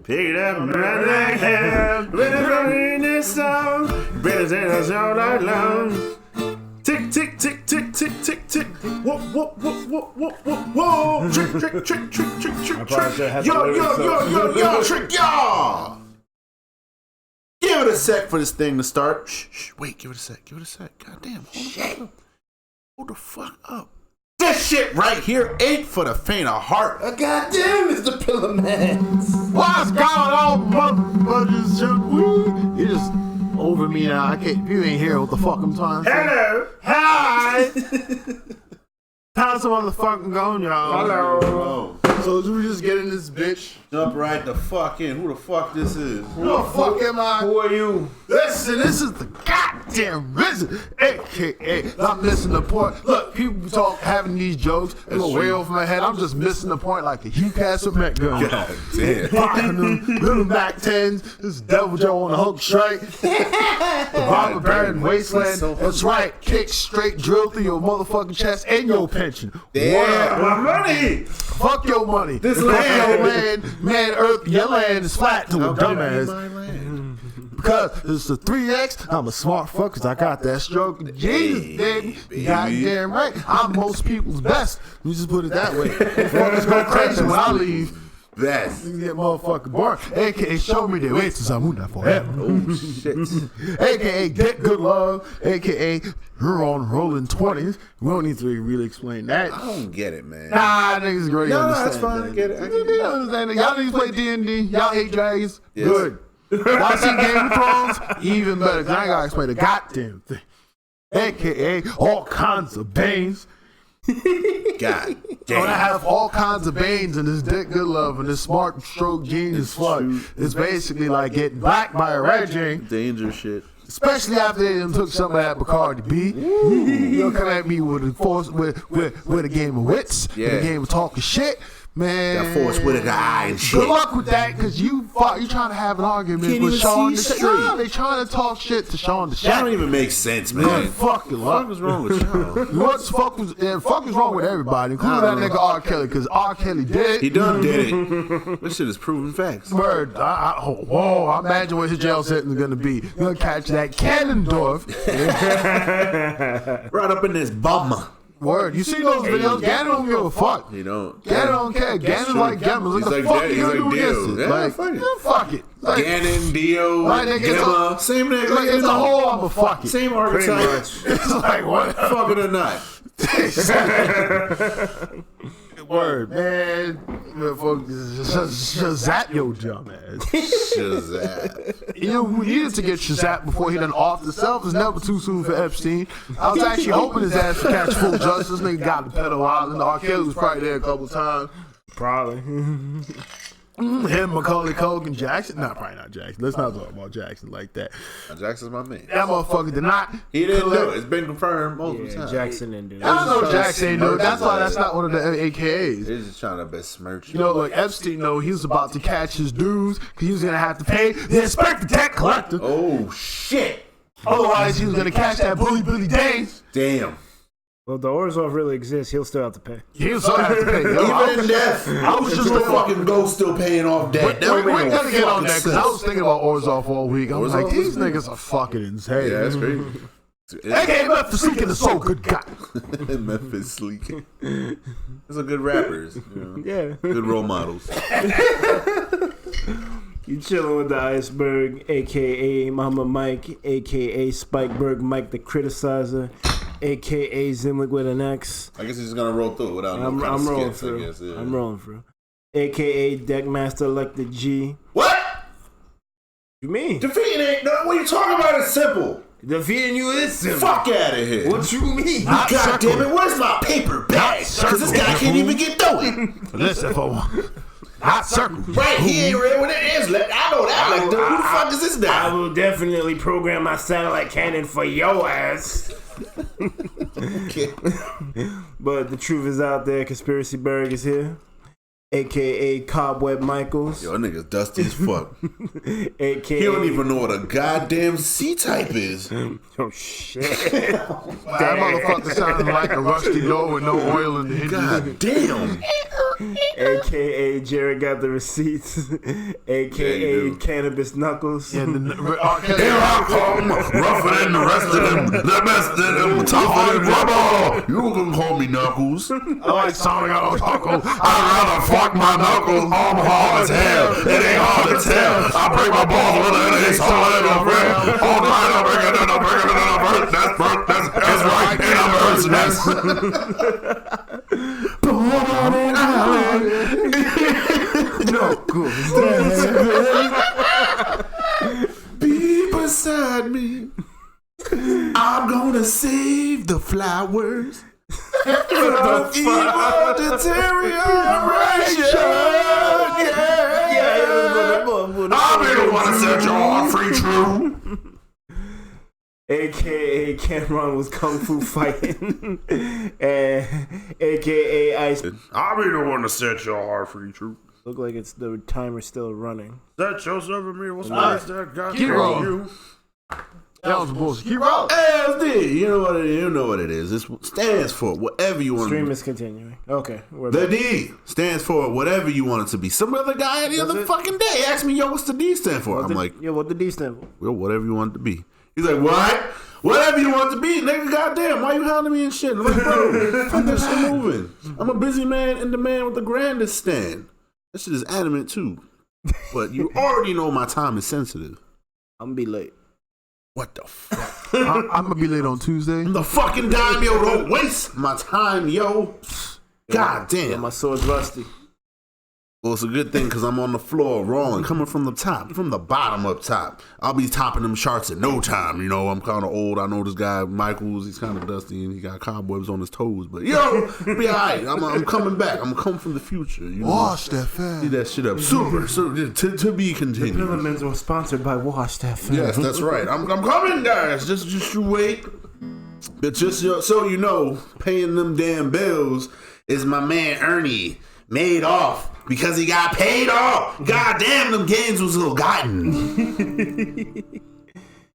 Pick it up and run like hell. When this song, British in us all night long. Tick, tick, tick, tick, tick, tick, tick. Whoa, whoa, whoa, whoa, whoa, whoa, whoa. Trick, trick, trick, trick, trick, trick, trick. Yo, trick, yo. Give it a sec for this thing to start. Shh, wait, give it a sec. Goddamn, hold the fuck up. This shit right here ain't for the faint of heart. Goddamn, it's DaPillaManz. What's going on, motherfuckers? You just over me now. I can't. You ain't hear what the fuck I'm trying to say. Hello. Hi. How's the motherfucking going, y'all? Hello. So we just get in this bitch. Jump right the fuck in. Who the fuck this is? Who the fuck am I? Who are you? Listen, this is the goddamn Rhy'zrd, a.k.a. I'm missing the point. Look, people talk having these jokes, they go way over my head. I'm just missing the point like the Hugh Castle Met gun. God damn. Rocking them little Mac 10s, this Devil Joe on the hook strike, the Robert Barron wasteland. That's right, kick straight, drill through your motherfucking chest and your pension. Damn, my money. Fuck your money. This Fuck land. your land. Man, earth, your land is flat to a dumbass. Because it's a 3X, I'm a smart fuck because I got that stroke of genius, baby. Goddamn right. I'm most people's best. Let me just put it that way. Motherfuckers go crazy when I leave. Best. You get motherfucking bored. AKA show me the way to Zamunda forever. Oh shit. AKA get good love. AKA you're on rolling 20s. We don't need to really explain that. I don't get it, man. Nah, niggas great. No, understand that's fine. that. I get it. You understand that? Y'all niggas play D&D. Y'all hate dragons. Yes. Good. Y'all see Game of Thrones? Even better. Cause I ain't gotta explain the goddamn thing. AKA all kinds of banes. God When I damn. have all kinds of banes and this dick good love and this smart stroke genius fuck, it's basically like getting blacked by a red jing. Danger shit. Especially after they done took some of that Bacardi B. You'll come at me with a force with a game of wits, with a game of talking shit. Man, That force with an eye and shit. good luck with that, cause you trying to have an argument Can't with even Sean. see The straight. no, they trying to talk shit to Sean the That don't Shaq. even make sense, man. Good fucking luck. What is wrong with y'all? What the fuck is wrong with everybody, including that nigga R. Kelly, cause R. Kelly did. He done did it. This shit is proven facts. Word. I imagine what his jail sentence is gonna be. You're gonna catch that Cannondorf. Right up in this bum. Word. You see those videos? Gannon don't give a fuck. He don't. Gannon don't care. Gannon's like Gamma. What He's the like fuck that. you He's gonna like do against Dio. it? Yeah, Like, fuck it. fuck it. Like, Gannon, Dio, Like, nigga, it's Gemma. Same nigga. like, it's a whole other fuck it. Same archetype. It's like, what? Fuck it or not. Word, man. Shazat your dumb ass. Shazam. You know who needed to get Shazat before he done off himself? It's never too soon for Epstein. I was actually hoping his ass would catch full justice. This nigga got the pedo island. R. Kelly was probably there a couple times. Probably. Him, Macaulay Culkin, Jackson. Nah, probably not Jackson. Let's not talk about Jackson like that. Jackson's my man. That motherfucker did not. He didn't do it. It's been confirmed multiple times. Jackson didn't do it. I don't know Jackson knew. That's why that's not one of the AKAs. They're just trying to besmirch You know, like Epstein, though, he was about to catch his dues because he was going to have to pay the Inspector Debt Collector. Oh, shit. Otherwise, he was going to catch that bully Billy Danes. Damn. Well, if the Orzhov really exists, he'll still have to pay. He was so have to pay. Even in death, I was just the thinking fucking ghost still paying off debt. We're gonna get on that because I was thinking about Orzhov all week. I was like, these niggas are fucking insane. Yeah, that's crazy. AKA Memphis Sleeking is so good guy. Memphis Sleeking. Those are good rappers. You know? Yeah. Good role models. You chilling with the Iceberg, a.k.a. Mama Mike, a.k.a. Spikeberg Mike the Criticizer, a.k.a. Zimlick with an X. I guess he's just going to roll through it without I'm no kind of rolling skits, through. I guess. Yeah. I'm rolling through. A.k.a. Deckmaster Elected G. What? You mean? Defeating ain't no. What you talking about is simple. Defeating you is simple. Fuck out of here. What you mean? God damn it, where's my paper bag? Because this guy can't even get through it. Listen, for hot circle. Right, he ain't read what it is. I know that. Like, dude, who the fuck is this I guy? will definitely program my satellite cannon for your ass. But the truth is out there. Conspiracy Berg is here, a.k.a. Cobweb Michaels. Yo, that nigga's dusty as fuck. A.k.a. He don't even know what a goddamn C-type is. Oh, shit. That motherfucker sounded like a rusty door with no oil in the engine. God damn. AKA Jared got the receipts, AKA Cannabis Knuckles. Yeah, Here I come, rougher than the rest of them, the best of them, tougher than rubber. You can call me Knuckles. I like Sonic on taco. I'd rather fuck my knuckles. I'm hard as hell. It ain't hard to tell. I break my balls with it. It's hard in the rail. All night I break it and I break it and I burn. That's right. And I'm bursting. Be beside me. I'm gonna save the flowers. Evil deterioration. I'll be the one to set your heart free, true. AKA Cameron was kung fu fighting, and AKA Iceberg. I'll be the one to set your heart free, true. Look like it's the timer's still running. Set yourself at me. What's that? God Keep rolling. you. That was bullshit. Keep rolling. ASD. You know what it is. It stands for whatever you want. Stream is continuing. Okay. The D stands for whatever you want it to be. Some other guy the other fucking day asked me, "Yo, what's the D stand for?" I'm like, "Yo, what the D stand for?" Well, whatever you want it to be. He's like, "What? Whatever you want it to be, nigga. Goddamn, why you hounding me and shit?" I'm like, bro, fuck that shit moving. I'm a busy man and the man with the grandest stand. That shit is adamant too. But you already know my time is sensitive. I'm gonna be late. What the fuck? I'm gonna be late on Tuesday. I'm the fucking dime, yo. Don't waste my time, yo. God damn. Yeah, my sword's rusty. Well, it's a good thing because I'm on the floor rolling, coming from the top, from the bottom up top. I'll be topping them charts in no time. You know, I'm kind of old. I know this guy, Michaels, he's kind of dusty and he got cobwebs on his toes. But, yo, be all right. I'm coming back. I'm coming from the future. You know? Wash that fast. See that shit up. Super. To be continued. DaPillaManz was sponsored by Wash That Fast. Yes, that's right. I'm coming, guys. Just you wait. But just so you know, paying them damn bills is my man Ernie. Made off because he got paid off. God damn, them games was ill gotten.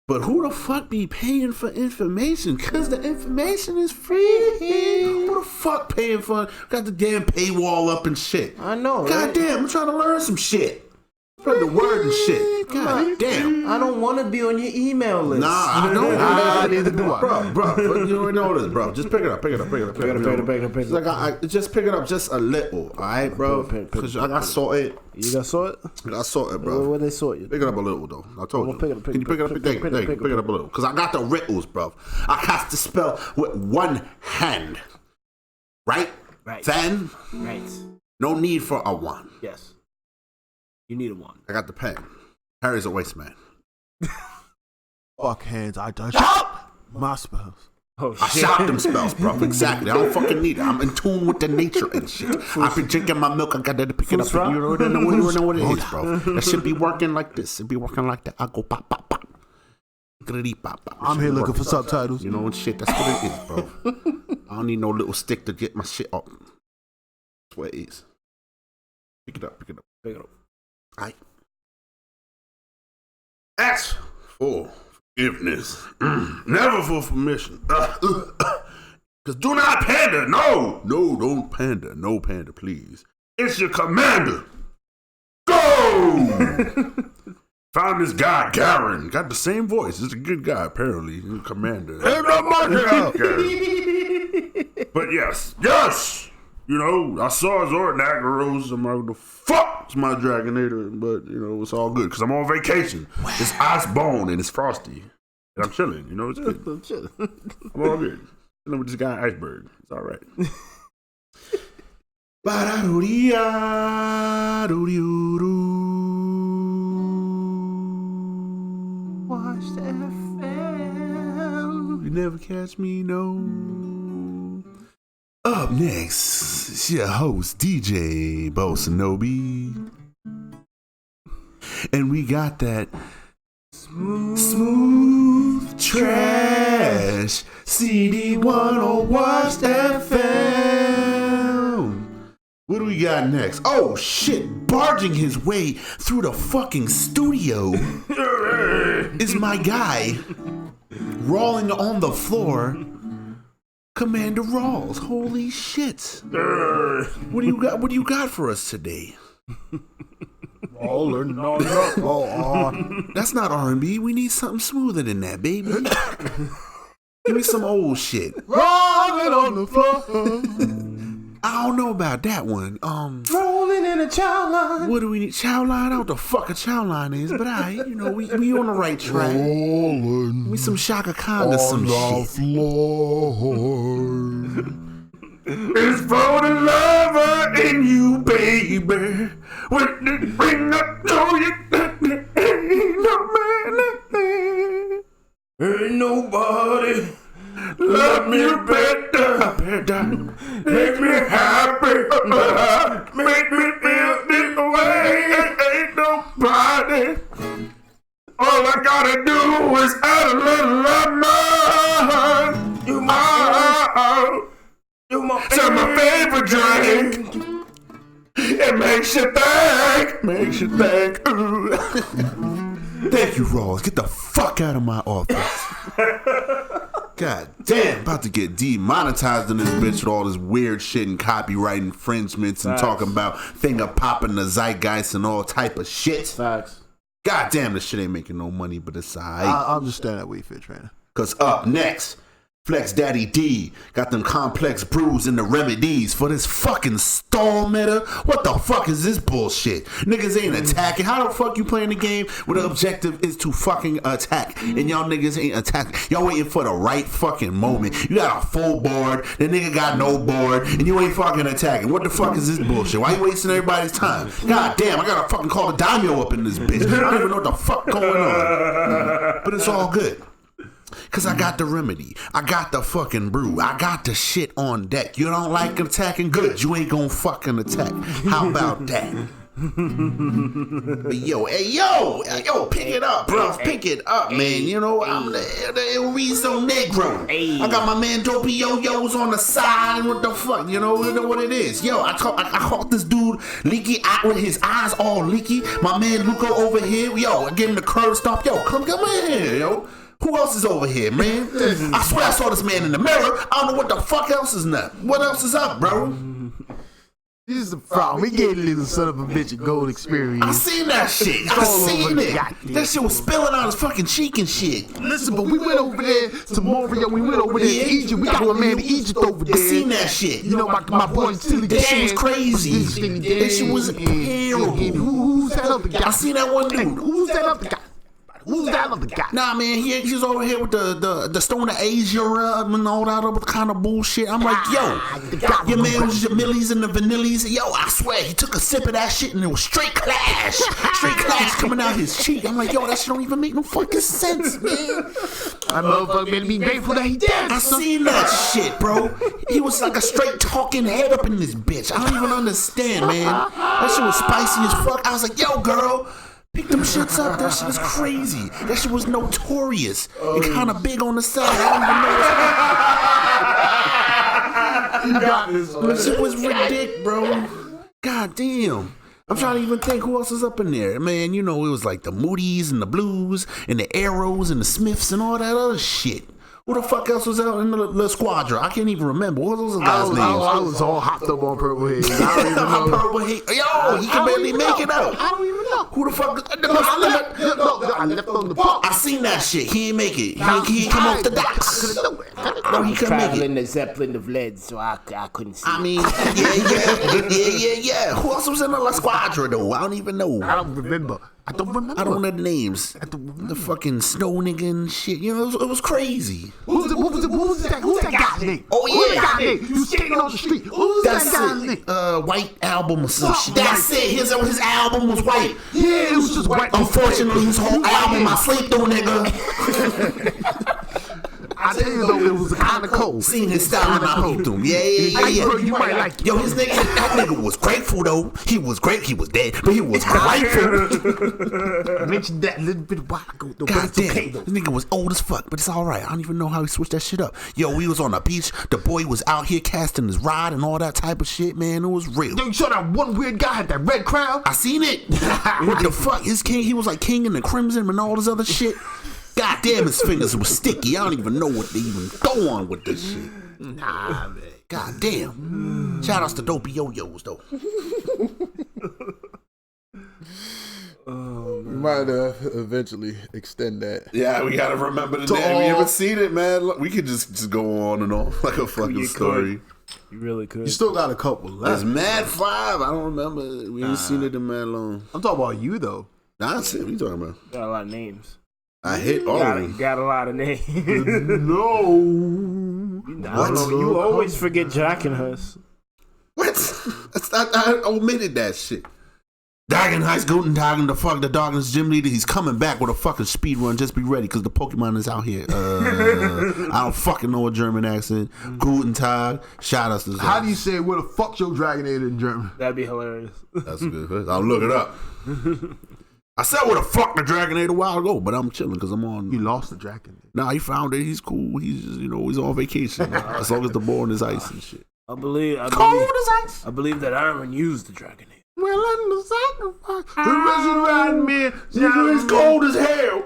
But who the fuck be paying for information? Cause the information is free. Who the fuck paying for? Got the damn paywall up and shit. I know. God damn, I'm trying to learn some shit. Spread the word and shit. God damn. I don't want to be on your email list. Nah, I don't. Neither do I. Bro, you already know this, bro. Just pick it up. Just pick it up just a little, all right, bro? Because I got sorted. You got sorted? I got sorted, bro. Where they sort you? Pick it up a little, though. I told you. Pick it up, Can you pick it up? Pick it up a little. Because I got the riddles, bro. I have to spell with one hand. Right? Right. Then, Right. no need for a one. Yes. You need a one. I got the pen. Harry's a waste man. Fuck hands. I chop my spells. Oh, I shit. shot them spells, bro. Exactly. I don't fucking need it. I'm in tune with the nature and shit. I've been drinking my milk. I got to pick it up. You know what it is, bro. That should be working like this. It be working like that. I go pop, pop, pop. Pop. I'm here looking for subtitles. You know and shit. That's what it is, bro. I don't need no little stick to get my shit up. That's what it is. Pick it up. Alright. Ask for forgiveness. Never for permission. Because do not pander. No, don't pander. No pander, please. It's your commander. Go! Found this guy, Garen. Got the same voice. He's a good guy, apparently. He's a commander. But yes. You know, I saw Zord Nagaros. I'm like, what the fuck's my Dragonator? But, you know, it's all good because I'm on vacation. It's Icebone and it's frosty. And I'm chilling. You know, it's good. I'm chilling. I'm all good. Chilling with this guy, Iceberg. It's all right. Watch that FM. You never catch me, no. Up next, it's your host, DJ Bosanobi. And we got that smooth trash CD1 Watch FM. What do we got next? Oh shit, barging his way through the fucking studio is my guy rolling on the floor Commander Rawls, holy shit. What do you got for us today? That's not R&B. We need something smoother than that, baby. Give me some old shit. Rolling on the floor. I don't know about that one. Rolling in a child line. What do we need? Chow line? I don't know what the fuck a chow line is, but we on the right track. Rolling We some Shaka Khan or some shit. floor. It's for the lover in you, baby. When the bring up to you, ain't no man, ain't nobody love me better. Make me happy, make me feel this way. Ain't nobody. All I gotta do is add a little of mine. You're my favorite drink. It makes you think. Ooh. Thank you, Rawls. Get the fuck out of my office. God damn, about to get demonetized in this bitch with all this weird shit and copyright infringements and talking about finger popping the zeitgeist and all type of shit. Facts. God damn, this shit ain't making no money, but it's alright. I understand that we fit, trainer. Cause up next, Flex Daddy D got them complex brews and the remedies for this fucking stall meta. What the fuck is this bullshit? Niggas ain't attacking. How the fuck you playing the game where the objective is to fucking attack and y'all niggas ain't attacking? Y'all waiting for the right fucking moment. You got a full board, the nigga got no board, and you ain't fucking attacking. What the fuck is this bullshit? Why you wasting everybody's time? God damn, I gotta fucking call the daimyo up in this bitch. I don't even know what the fuck going on. But it's all good. Cause I got the remedy. I got the fucking brew. I got the shit on deck. You don't like attacking? Good. You ain't gonna fucking attack. How about that? But yo, pick it up, bro. Pick it up, man. You know, I'm the Rhy'zrd Negro. I got my man Dopey Yo-Yos on the side. What the fuck? You know what it is. Yo, I caught this dude leaky eye with his eyes all leaky. My man Luco over here. Yo, getting the curve stop. Yo, come in here, yo. Who else is over here, man? I swear I saw this man in the mirror. I don't know what the fuck else is up. What else is up, bro? This is the problem. We gave little son of a bitch a gold experience. I seen that shit. I seen it. That shit was spilling out his fucking cheek and shit. Listen, but we went over there to Moria. We went over there to Egypt. We got my man in Egypt over there. I seen that shit. You know, my boy Silly Dan. That shit was crazy. That shit was terrible. Who's that other guy? I seen that one dude. Who's that other guy? Who's that other guy? Nah, man, he's over here with the Stone of Asia and all that other kind of bullshit. I'm like, yo, your man was your millies and the vanillies. Yo, I swear, he took a sip of that shit and it was straight clash. Straight clash coming out his cheek. I'm like, yo, that shit don't even make no fucking sense, man. I motherfucker better be grateful that he dead. I seen that shit, bro. He was like a straight talking head up in this bitch. I don't even understand, man. That shit was spicy as fuck. I was like, yo, girl. Pick them shits up. That shit is crazy. That shit was notorious and kind of big on the side. I don't even know. You got this. That shit was ridiculous, bro. God damn. I'm trying to even think who else is up in there. Man, you know, it was like the Moody's and the Blues and the Arrows and the Smiths and all that other shit. Who the fuck else was out in the squadron? I can't even remember. What was those guys' names? I was all hopped up on Purple Haze. I don't even know. Purple Haze. Yo, he can barely make it out. I don't even know. Who the fuck? I left on the park. I seen that shit. He ain't make it. He ain't come off the docks. No, he couldn't make it. Traveling the Zeppelin of lead, so I couldn't see. I mean, yeah. Who else was in the squadron though? I don't even know. I don't remember. I don't know the names. The fucking snow nigga and shit. You know, it was crazy. Who's that guy's name? Oh yeah, who's that guy's name? You skating on the street. Who's that guy's name? White Album or some shit. That's it. His album was white. Yeah, it was just white. Unfortunately, his whole album I sleep through, nigga. I tell you though, it was kind of cold. Seen his style and I sleep through him. Yeah. You might like it. Yo, that nigga was grateful though. He was great. He was dead, but he was grateful. I mentioned that a little bit a while ago though. God damn, this nigga was old as fuck, but it's all right. I don't even know how he switched that shit up. Yo, we was on the beach. The boy was out here casting his rod and all that type of shit, man. It was real. Yo, you saw that one weird guy had that red crown? I seen it. What the fuck? His king, he was like king in the crimson and all this other shit. God damn, his fingers were sticky. I don't even know what they even throw on with this shit. Nah, man. God damn. Shout outs to Dopey Yo-Yos, though. We might eventually extend that. Yeah, we gotta remember the name. We haven't seen it, man. We could just go on and on like a fucking story. You really could. You still got a couple left. It's Mad 5. I don't remember. We ain't seen it in mad long. I'm talking about you though. Nonsense. What you talking about? Got a lot of names. I hit all of them. Got a lot of names. No. I don't know. You always forget Jackenhurst. What? I omitted that shit. Dagenheist, Guten Tag, and the Darkness Gym Leader. He's coming back with a fucking speed run. Just be ready, because the Pokemon is out here. I don't fucking know a German accent. Guten Tag. Shout outs to Zach. How do you say where the fuck your Dragonator in German? That'd be hilarious. That's good. I'll look it up. I said where the fuck the Dragonator a while ago, but I'm chilling because I'm on. He lost the Dragonator. Nah, he found it. He's cool. He's just, he's on vacation. As long as the board is ice and shit. I believe as ice. I believe that Iron used the Dragonator. Well, I'm the sacrifice. The resurrected man. It's cold as hell.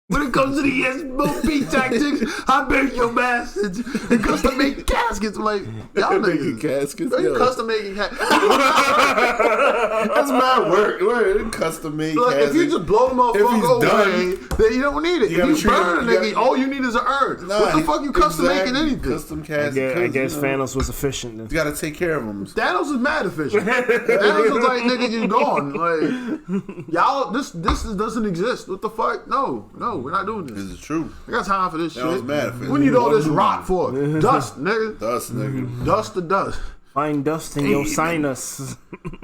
When it comes to the SBP tactics, I beg your bastards and custom make caskets. Like, y'all niggas. Caskets? You custom making caskets. That's my work. We're custom made caskets. If you just blow the motherfucker away, then you don't need it. If you burn a nigga, all you need is an urn. What the fuck you custom making anything? Custom caskets. I guess Thanos was efficient. You gotta take care of them. Thanos is mad efficient. Thanos was like, nigga, you gone. Like, y'all, this doesn't exist. What the fuck? No, we're not doing this. This is true. I got time for this shit. Was mad efficient. We need all this rock for dust, nigga. Dust, nigga. Dust to dust. Find dust in your sinus.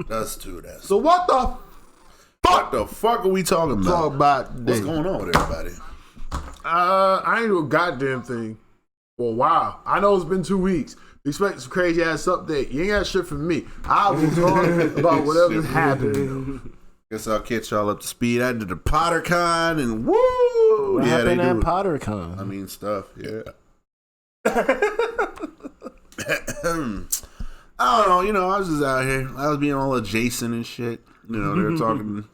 Dust to that. So what the fuck are we talking about? Talk about what's going on with everybody? I ain't do a goddamn thing for a while. I know it's been 2 weeks. Expect some crazy ass update. You ain't got shit from me. I will talk about whatever's happening. Guess I'll catch y'all up to speed. I did the Pottercon and woo! What happened at Pottercon? I mean, stuff, yeah. I don't know, I was just out here. I was being all adjacent and shit. They were talking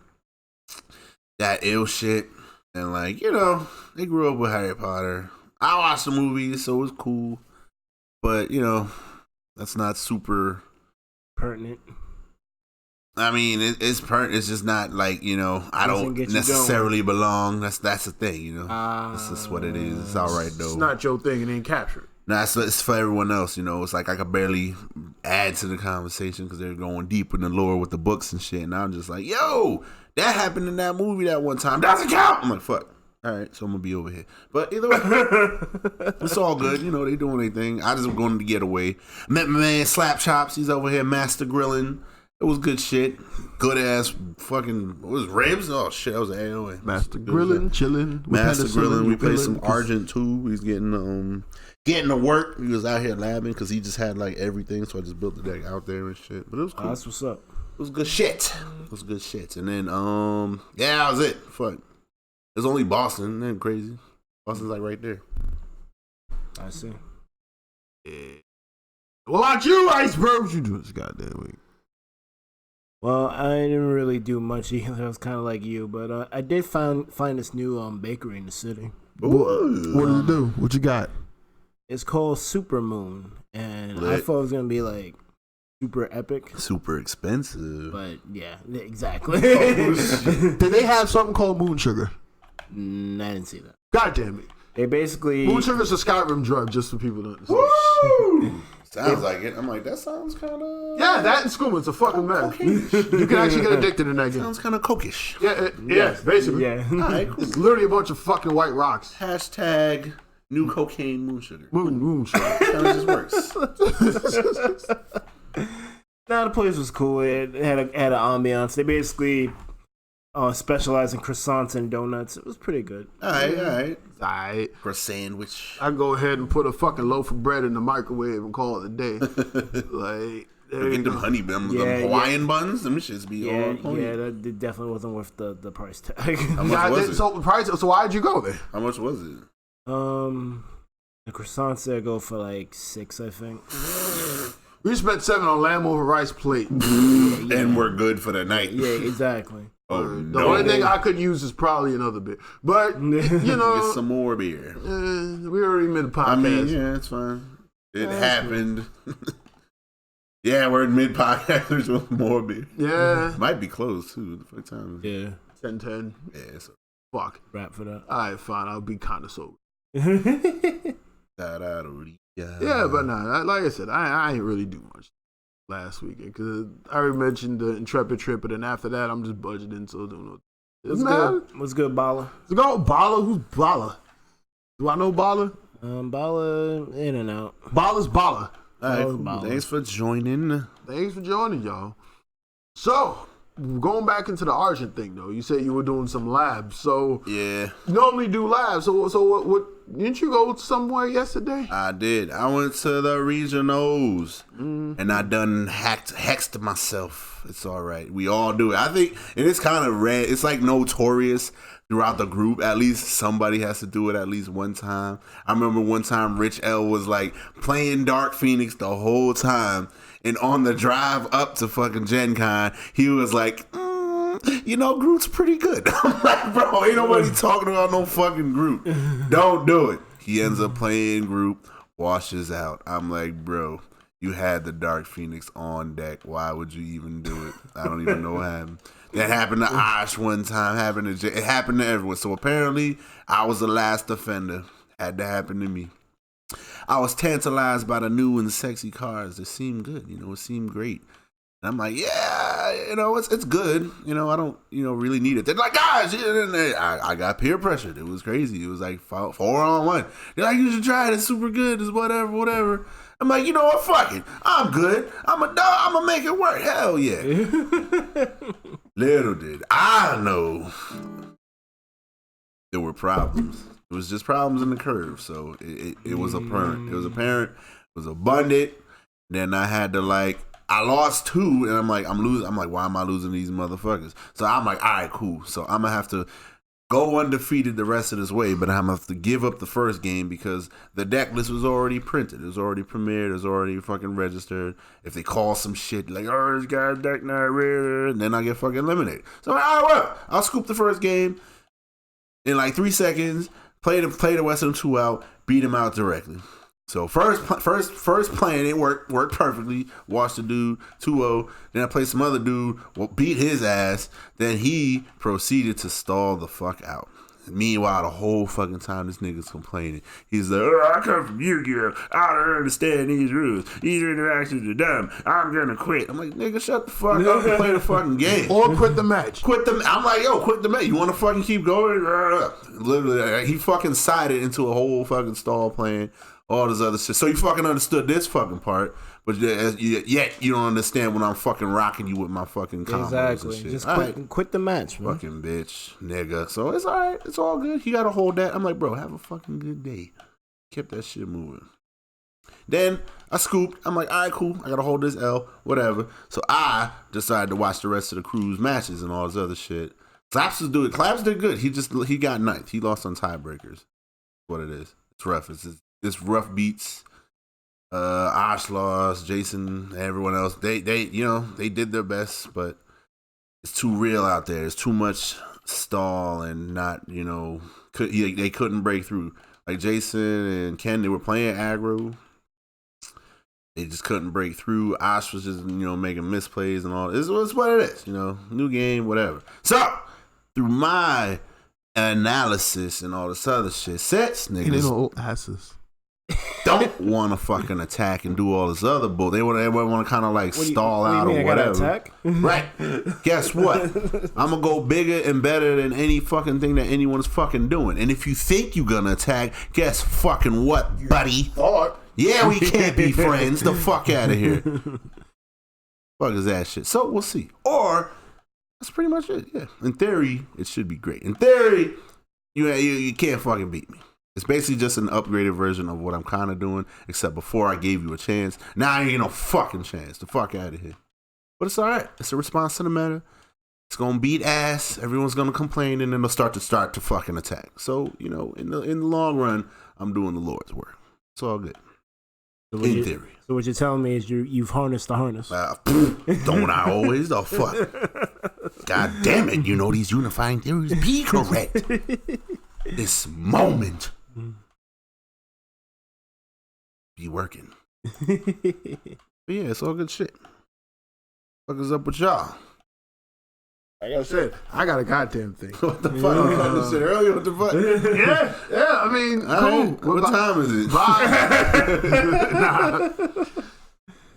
that ill shit. And they grew up with Harry Potter. I watched the movies, so it was cool. But, that's not super pertinent. I mean, it's just not like, I don't necessarily belong. That's the thing, That's just what it is. It's all right, though. It's not your thing and ain't captured. Nah, it's for everyone else, It's like I could barely add to the conversation because they're going deep in the lore with the books and shit. And I'm just like, yo, that happened in that movie that one time. Doesn't count. I'm like, fuck. All right, so I'm going to be over here. But either way, it's all good. They doing their thing. I just wanted to get away. Met my man Slapchopz. He's over here master grilling. It was good shit. Good ass fucking, what was ribs? Oh shit, that was an AOA. Master grilling, chilling. Master grilling. We played some Argent too. He's getting to work. He was out here labbing because he just had like everything. So I just built the deck out there and shit. But it was cool. That's what's up. It was good shit. And then yeah, that was it. Fuck. There's only Boston. Isn't that crazy? Boston's like right there. I see. Yeah. What about you, Iceberg? What you doing this goddamn week? Well, I didn't really do much either. I was kind of like you, but I did find this new bakery in the city. Ooh. What did it do? What you got? It's called Supermoon, and I thought it was gonna be like super epic, super expensive. But yeah, exactly. Did they have something called moon sugar? I didn't see that. God damn it! They basically moon sugar is a Skyrim drug, just for people to understand. Woo! Sounds like it. I'm like, that sounds kind of... Yeah, that and Schoolman's a fucking mess. You can actually get addicted in that game. Sounds kind of cokish. Yeah, basically. Yeah. Right, cool. It's literally a bunch of fucking white rocks. Hashtag new cocaine moon sugar. Moon sugar. That just works. Nah, the place was cool. It had an ambiance. They basically specialize in croissants and donuts. It was pretty good. All right. Croissant sandwich. I go ahead and put a fucking loaf of bread in the microwave and call it a day. Like, get them honey buns, them Hawaiian buns. Them shits be all pony. Yeah, that definitely wasn't worth the price tag. How much was it? So why'd you go there? How much was it? The croissants there go for like $6, I think. We spent $7 on lamb over rice plate. And we're good for the night. Yeah, exactly. The only thing I could use is probably another beer. But, get some more beer. We already made a podcast. I mean, yeah, it's fine. It happened. Yeah, we're in mid-podcasters with more beer. Yeah. Might be closed, too. The first time. Yeah. 10-10. Yeah, so. Fuck. Wrap for that. All right, fine. I'll be kind of sober. Yeah, but nah, like I said, I ain't really do much last weekend because I already mentioned the Intrepid trip, and then after that, I'm just budgeting, so don't know. What's good? What's good, Bala? Let's go, Bala. Who's Bala? Do I know Bala? Bala in and out. Bala's Bala. All right, cool. Thanks for joining. Thanks for joining, y'all. So, going back into the Argent thing, though, you said you were doing some labs. So, yeah, you normally do labs. So what? Didn't you go somewhere yesterday? I did. I went to the regionals, and I done hexed myself. It's all right. We all do it. I think, and it's kind of red. It's like notorious throughout the group. At least somebody has to do it at least one time. I remember one time Rich L was like playing Dark Phoenix the whole time, and on the drive up to fucking Gen Con, he was like, Groot's pretty good. I'm like, bro, ain't nobody talking about no fucking Groot. Don't do it. He ends up playing Groot, washes out. I'm like, bro, you had the Dark Phoenix on deck. Why would you even do it? I don't even know what happened. That happened to Ash one time. It happened to everyone. So apparently, I was the last offender. Had to happen to me. I was tantalized by the new and sexy cars. It seemed good. It seemed great. And I'm like, yeah, it's good. I don't, really need it. They're like, guys, I got peer pressured. It was crazy. It was like 4-on-1. They're like, you should try it. It's super good. It's whatever. I'm like, you know what? Fuck it. I'm good. I'm a dog. I'm going to make it work. Hell yeah. Little did I know there were problems. It was just problems in the curve. So it was apparent. It was apparent. It was abundant. Then I had to I lost 2, and I'm like, I'm losing. I'm like, why am I losing these motherfuckers? So I'm like, all right, cool. So I'm gonna have to go undefeated the rest of this way, but I'm gonna have to give up the first game because the deck list was already printed. It was already premiered. It was already fucking registered. If they call some shit like, oh, this guy's deck not real, and then I get fucking eliminated. So I'm like, all right, well, I'll scoop the first game in 3 seconds. Play the rest of them 2 out. Beat him out directly. So first playing, it worked perfectly. Watched the dude 2-0. Then I played some other dude, beat his ass. Then he proceeded to stall the fuck out. Meanwhile, the whole fucking time this nigga's complaining. He's like, I come from Yu-Gi-Oh! I don't understand these rules. These interactions are dumb. I'm gonna quit. I'm like, nigga, shut the fuck up and play the fucking game. Or quit the match. I'm like, yo, quit the match. You wanna fucking keep going? Literally, he fucking sided into a whole fucking stall playing. All this other shit. So you fucking understood this fucking part, but yet you don't understand when I'm fucking rocking you with my fucking combos exactly. and shit. Just quit the match, man. Fucking bitch, nigga. So it's all right. It's all good. He got to hold that. I'm like, bro, have a fucking good day. Kept that shit moving. Then I scooped. I'm like, all right, cool. I got to hold this L, whatever. So I decided to watch the rest of the crew's matches and all this other shit. Claps did good. He got ninth. He lost on tiebreakers. That's what it is. It's rough. It's rough beats. Ash lost, Jason, everyone else. They did their best, but it's too real out there. There's too much stall and not, they couldn't break through. Like Jason and Ken, they were playing aggro. They just couldn't break through. Ash was just, making misplays and all. It's what it is, new game, whatever. So through my analysis and all this other shit, sets niggas old asses don't want to fucking attack and do all this other bull. They want to kind of stall out or whatever. Attack? Right. Guess what? I'm going to go bigger and better than any fucking thing that anyone's fucking doing. And if you think you're going to attack, guess fucking what, buddy? Yeah, we can't be friends. The fuck out of here. Fuck is that shit? So we'll see. Or that's pretty much it. Yeah. In theory, it should be great. In theory, you can't fucking beat me. It's basically just an upgraded version of what I'm kind of doing, except before I gave you a chance. Now I ain't get no fucking chance. The fuck out of here. But it's all right. It's a response to the meta. It's going to beat ass. Everyone's going to complain, and then they'll start to fucking attack. So, in the long run, I'm doing the Lord's work. It's all good. So in theory. So what you're telling me is you've harnessed the harness. Don't I always? The fuck? God damn it. These unifying theories be correct. This moment. be working. But yeah, it's all good shit. What is up with y'all? Like I said, I got a goddamn thing. What the fuck? You got this shit earlier? What the fuck? yeah. I mean, cool. What time is it?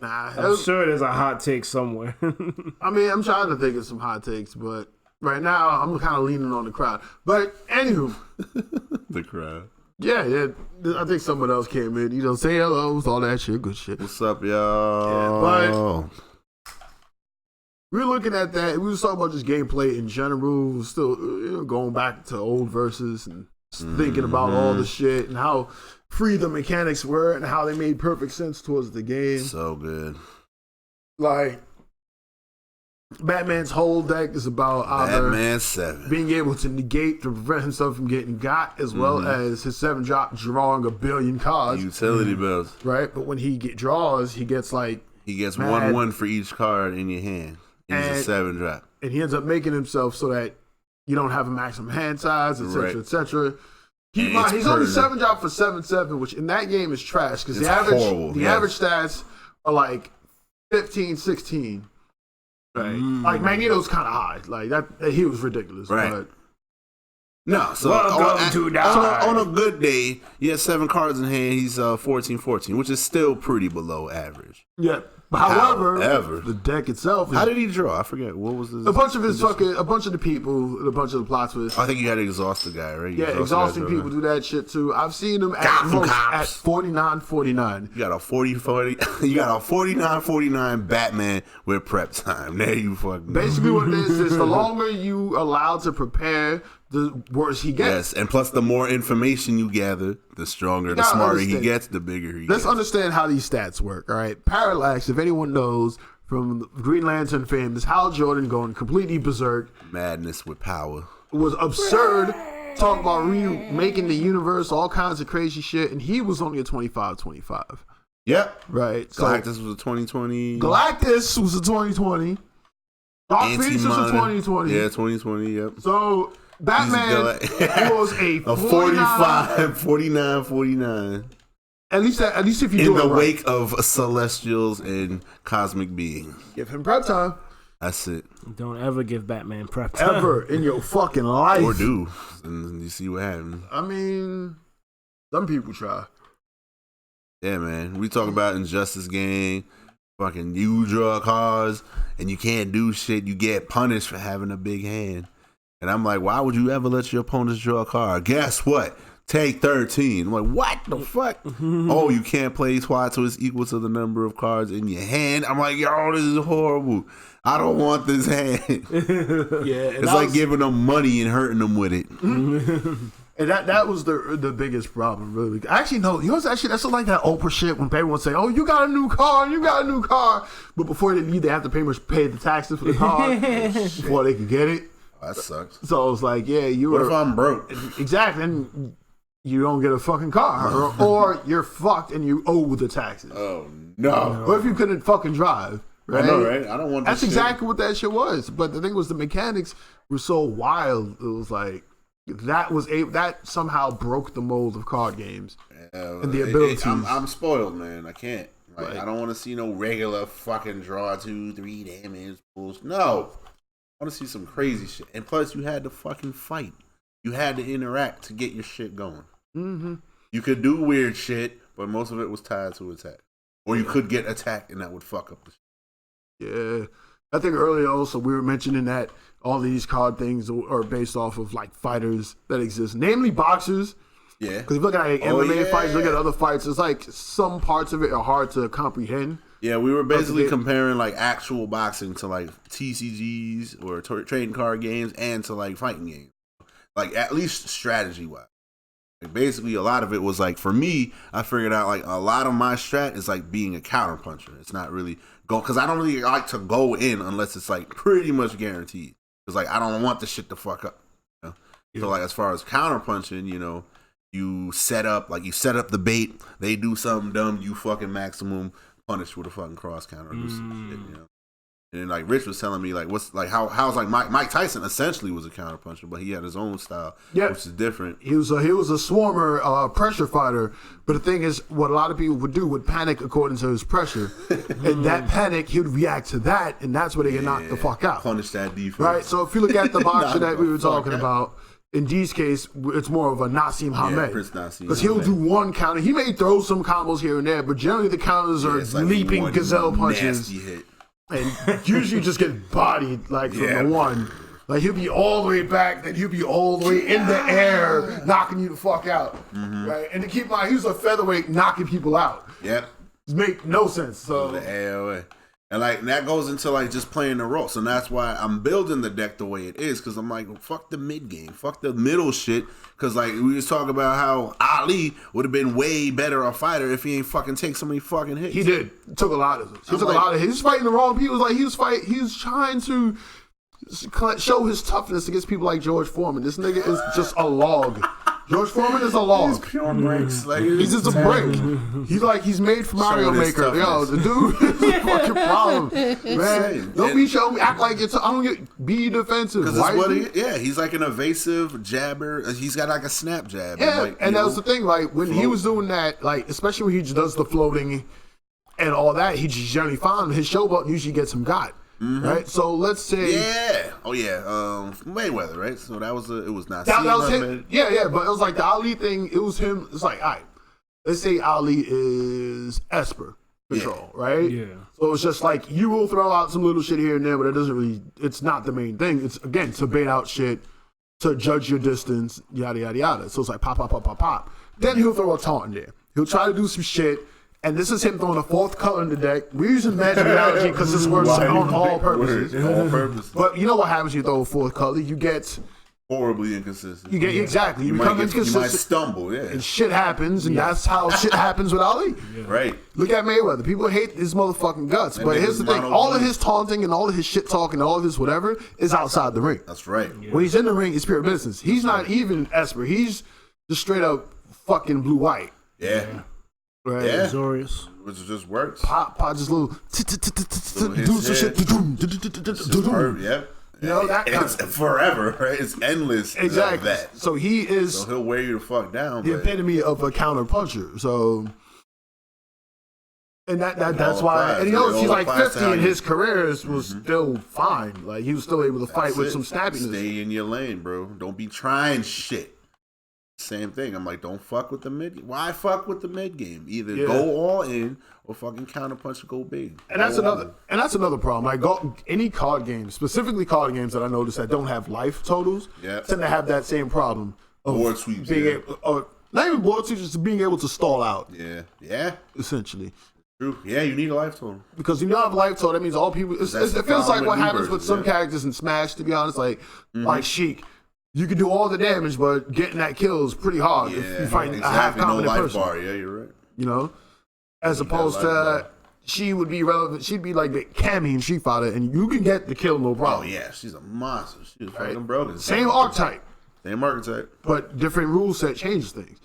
Nah. I'm sure there's a hot take somewhere. I mean, I'm trying to think of some hot takes, but right now I'm kind of leaning on the crowd. But anywho, The crowd. yeah. I think someone else came in. You know, say hellos, all that shit, good shit. What's up, y'all? Yeah, but we were looking at that. We were talking about just gameplay in general. Still, going back to old verses and thinking about all the shit and how free the mechanics were and how they made perfect sense towards the game. So good. Like, Batman's whole deck is about either Batman 7. being able to negate to prevent himself from getting got, as well as his 7-drop drawing a billion cards. Utility bills. Right? But when he draws, he gets like... He gets mad. 1/1 for each card in your hand. And it's a 7-drop. And he ends up making himself so that you don't have a maximum hand size, etc., Right. etc. He's it's only pertinent. 7-drop for 7/7, which in that game is trash because It's the horrible, average stats are like 15, 16. Right. Like Magneto's kind of high. Like that, he was ridiculous. Right. But No, so Welcome to die. on a good day, he has 7 cards in hand. He's 14-14, which is still pretty below average. yeah. However, However. the deck itself. How did he draw? I forget. What was this? a bunch of the people, a bunch of the plot twists. I think you had to exhaust the guy, right? You Yeah, exhaust the exhausting guy people drawing. do that shit too. I've seen them at Gotham most cops. at 49.49. You got a 40-40. You got a 49-49 Batman with prep time. There you fucking. Basically, what it is the longer you allow to prepare, the worse he gets. Yes, and plus the more information you gather, the stronger, the gotta smarter he understand. gets, the bigger he Let's gets. understand how these stats work. All right, Parallax. If anyone knows from Green Lantern fame, is Hal Jordan going completely berserk. Madness with power. It was absurd. Talking about remaking the universe, all kinds of crazy shit, and he was only a 25-25. Yep. Right. So Galactus was a 2020. Galactus was a 2020. Dark Phoenix was a Anti-Mana. 2020. Yeah, 2020. Yep. So Batman was a 49-49. At least if you In do the it right. wake of celestials and cosmic beings. Give him prep time. That's it. Don't ever give Batman prep time. Ever in your fucking life. Or do. And you see what happens. I mean, some people try. Yeah, man. We talk about Injustice Game. Fucking you draw cards and you can't do shit. You get punished for having a big hand. And I'm like, why would you ever let your opponents draw a card? Guess what? Take 13. I'm like, what the fuck? Oh, you can't play twice, so it's equal to the number of cards in your hand. I'm like, yo, this is horrible. I don't want this hand. Yeah, It's like giving them money and hurting them with it. and that was the biggest problem, really. Actually, no, that's like that Oprah shit when everyone say, "Oh, you got a new car, but before they leave, they have to pay the taxes for the car before they can get it. That sucks. So I was like, yeah, What if I'm broke? exactly. And you don't get a fucking car, or you're fucked and you owe the taxes. Oh, no. Or if you couldn't fucking drive, right? I know, right? I don't want That's this exactly what that shit was. But the thing was, the mechanics were so wild. It was like that somehow broke the mold of card games and the abilities. I'm spoiled, man. I can't. Like, I don't want to see no regular fucking draw 2-3 damage bullshit. No. I want to see some crazy shit. And plus, you had to fucking fight. You had to interact to get your shit going. Mm-hmm. You could do weird shit, but most of it was tied to attack. Or you could get attacked and that would fuck up the shit. Yeah. I think earlier also we were mentioning that all these card things are based off of like fighters that exist, namely boxers. Yeah. Because if you look at like MMA fights, look at other fights, it's like some parts of it are hard to comprehend. Yeah, we were basically comparing like actual boxing to like TCGs or trading card games and to like fighting games. Like at least strategy wise. Like basically a lot of it was like, for me, I figured out like a lot of my strat is like being a counter puncher. It's not really because I don't really like to go in unless it's like pretty much guaranteed. It's like I don't want the shit to fuck up. You know? Yeah. So like as far as counter punching, you know, you set up the bait, they do something dumb, you fucking maximum punish with a fucking cross counter or do some shit, you know. And then, like, Rich was telling me, like, what's like how's like Mike Tyson essentially was a counterpuncher, but he had his own style, which is different. He was a swarmer pressure fighter, but the thing is, what a lot of people would panic according to his pressure, and that panic he would react to that, and that's where they get knocked the fuck out. Punish that defense, right? So if you look at the boxer that we were talking about. In D's case, it's more of a Nassim Hamed. Because he'll do one counter. He may throw some combos here and there, but generally the counters are like leaping gazelle punches. Hit. And usually just get bodied like from the one. Like he'll be all the way back, then he'll be all the way in the air, knocking you the fuck out. Right? And to keep in mind, he was a featherweight knocking people out. Yep. It make no sense. So the AOA. And like that goes into like just playing the role. So that's why I'm building the deck the way it is. Cause I'm like, fuck the mid game. Fuck the middle shit. Cause like we was talking about how Ali would have been way better a fighter if he ain't fucking take so many fucking hits. He did. Took a lot of it. He was fighting the wrong people. He was trying to show his toughness against people like George Foreman. This nigga is just a log. George Foreman is a log. He's pure bricks. Like, he's just a brick. He's made for Mario Maker. Yo, the dude is a fucking problem, man. Don't be showing me. Act like it's. I don't get. Be defensive. Because it's what he's like an evasive jabber. He's got like a snap jab. Yeah, like, and that was the thing. Like when he was doing that, like especially when he does the floating and all that, he just generally found his show button usually gets him got. Right, so let's say Mayweather, right? So that was it was not that was him. Yeah, but it was like the Ali thing. It was him. It's like, all right, let's say Ali is Esper control, right? Yeah. So it's just like you will throw out some little shit here and there, but it doesn't really. It's not the main thing. It's again to bait out shit, to judge your distance, yada yada yada. So it's like pop, pop, pop, pop, pop. Then he'll throw a taunt in there. He'll try to do some shit. And this is him throwing a fourth color in the deck. We're using magic analogy because this works on all purposes. All purposes. But you know what happens when you throw a fourth color? You get horribly inconsistent. You get exactly. You become inconsistent. You might stumble, and shit happens, and that's how shit happens with Ali. Right. Look at Mayweather. People hate his motherfucking guts. But here's the thing: all of his taunting and all of his shit talking, all of his whatever is outside the ring. That's right. When he's in the ring, it's pure business. He's not even Esper. He's just straight up fucking blue white. Yeah. Right. Yeah. Zorius. Which just works. Pop, just little do some shit. Yep. You know, that it's forever, right? It's endless. Exactly. That. So he is. So he'll wear you the fuck down. The epitome of a counter puncher. So, and that's why. And you know, he's like 50, and his career was still fine. Like he was still able to fight with some snappiness. Stay in your lane, bro. Don't be trying shit. Same thing. I'm like, don't fuck with the mid. Why fuck with the mid game? Either go all in or fucking counterpunch and go big. And that's another problem. Like any card games, specifically card games that I noticed that don't have life totals, tend to have that same problem of board sweeps, or not even board sweeps, just being able to stall out. Yeah. Essentially. True. Yeah, you need a life total. Because you don't have a life total, that means all people. It feels like what happens with some characters in Smash. To be honest, like Sheik. You can do all the damage, but getting that kill is pretty hard if you fight a half competent person. Bar. Yeah, you're right. You know, as opposed to she would be relevant. She'd be like the Cammy in Street Fighter, and you can get the kill no problem. Oh yeah, she's a monster. She's fucking broken. Same archetype, but different rule set changes things.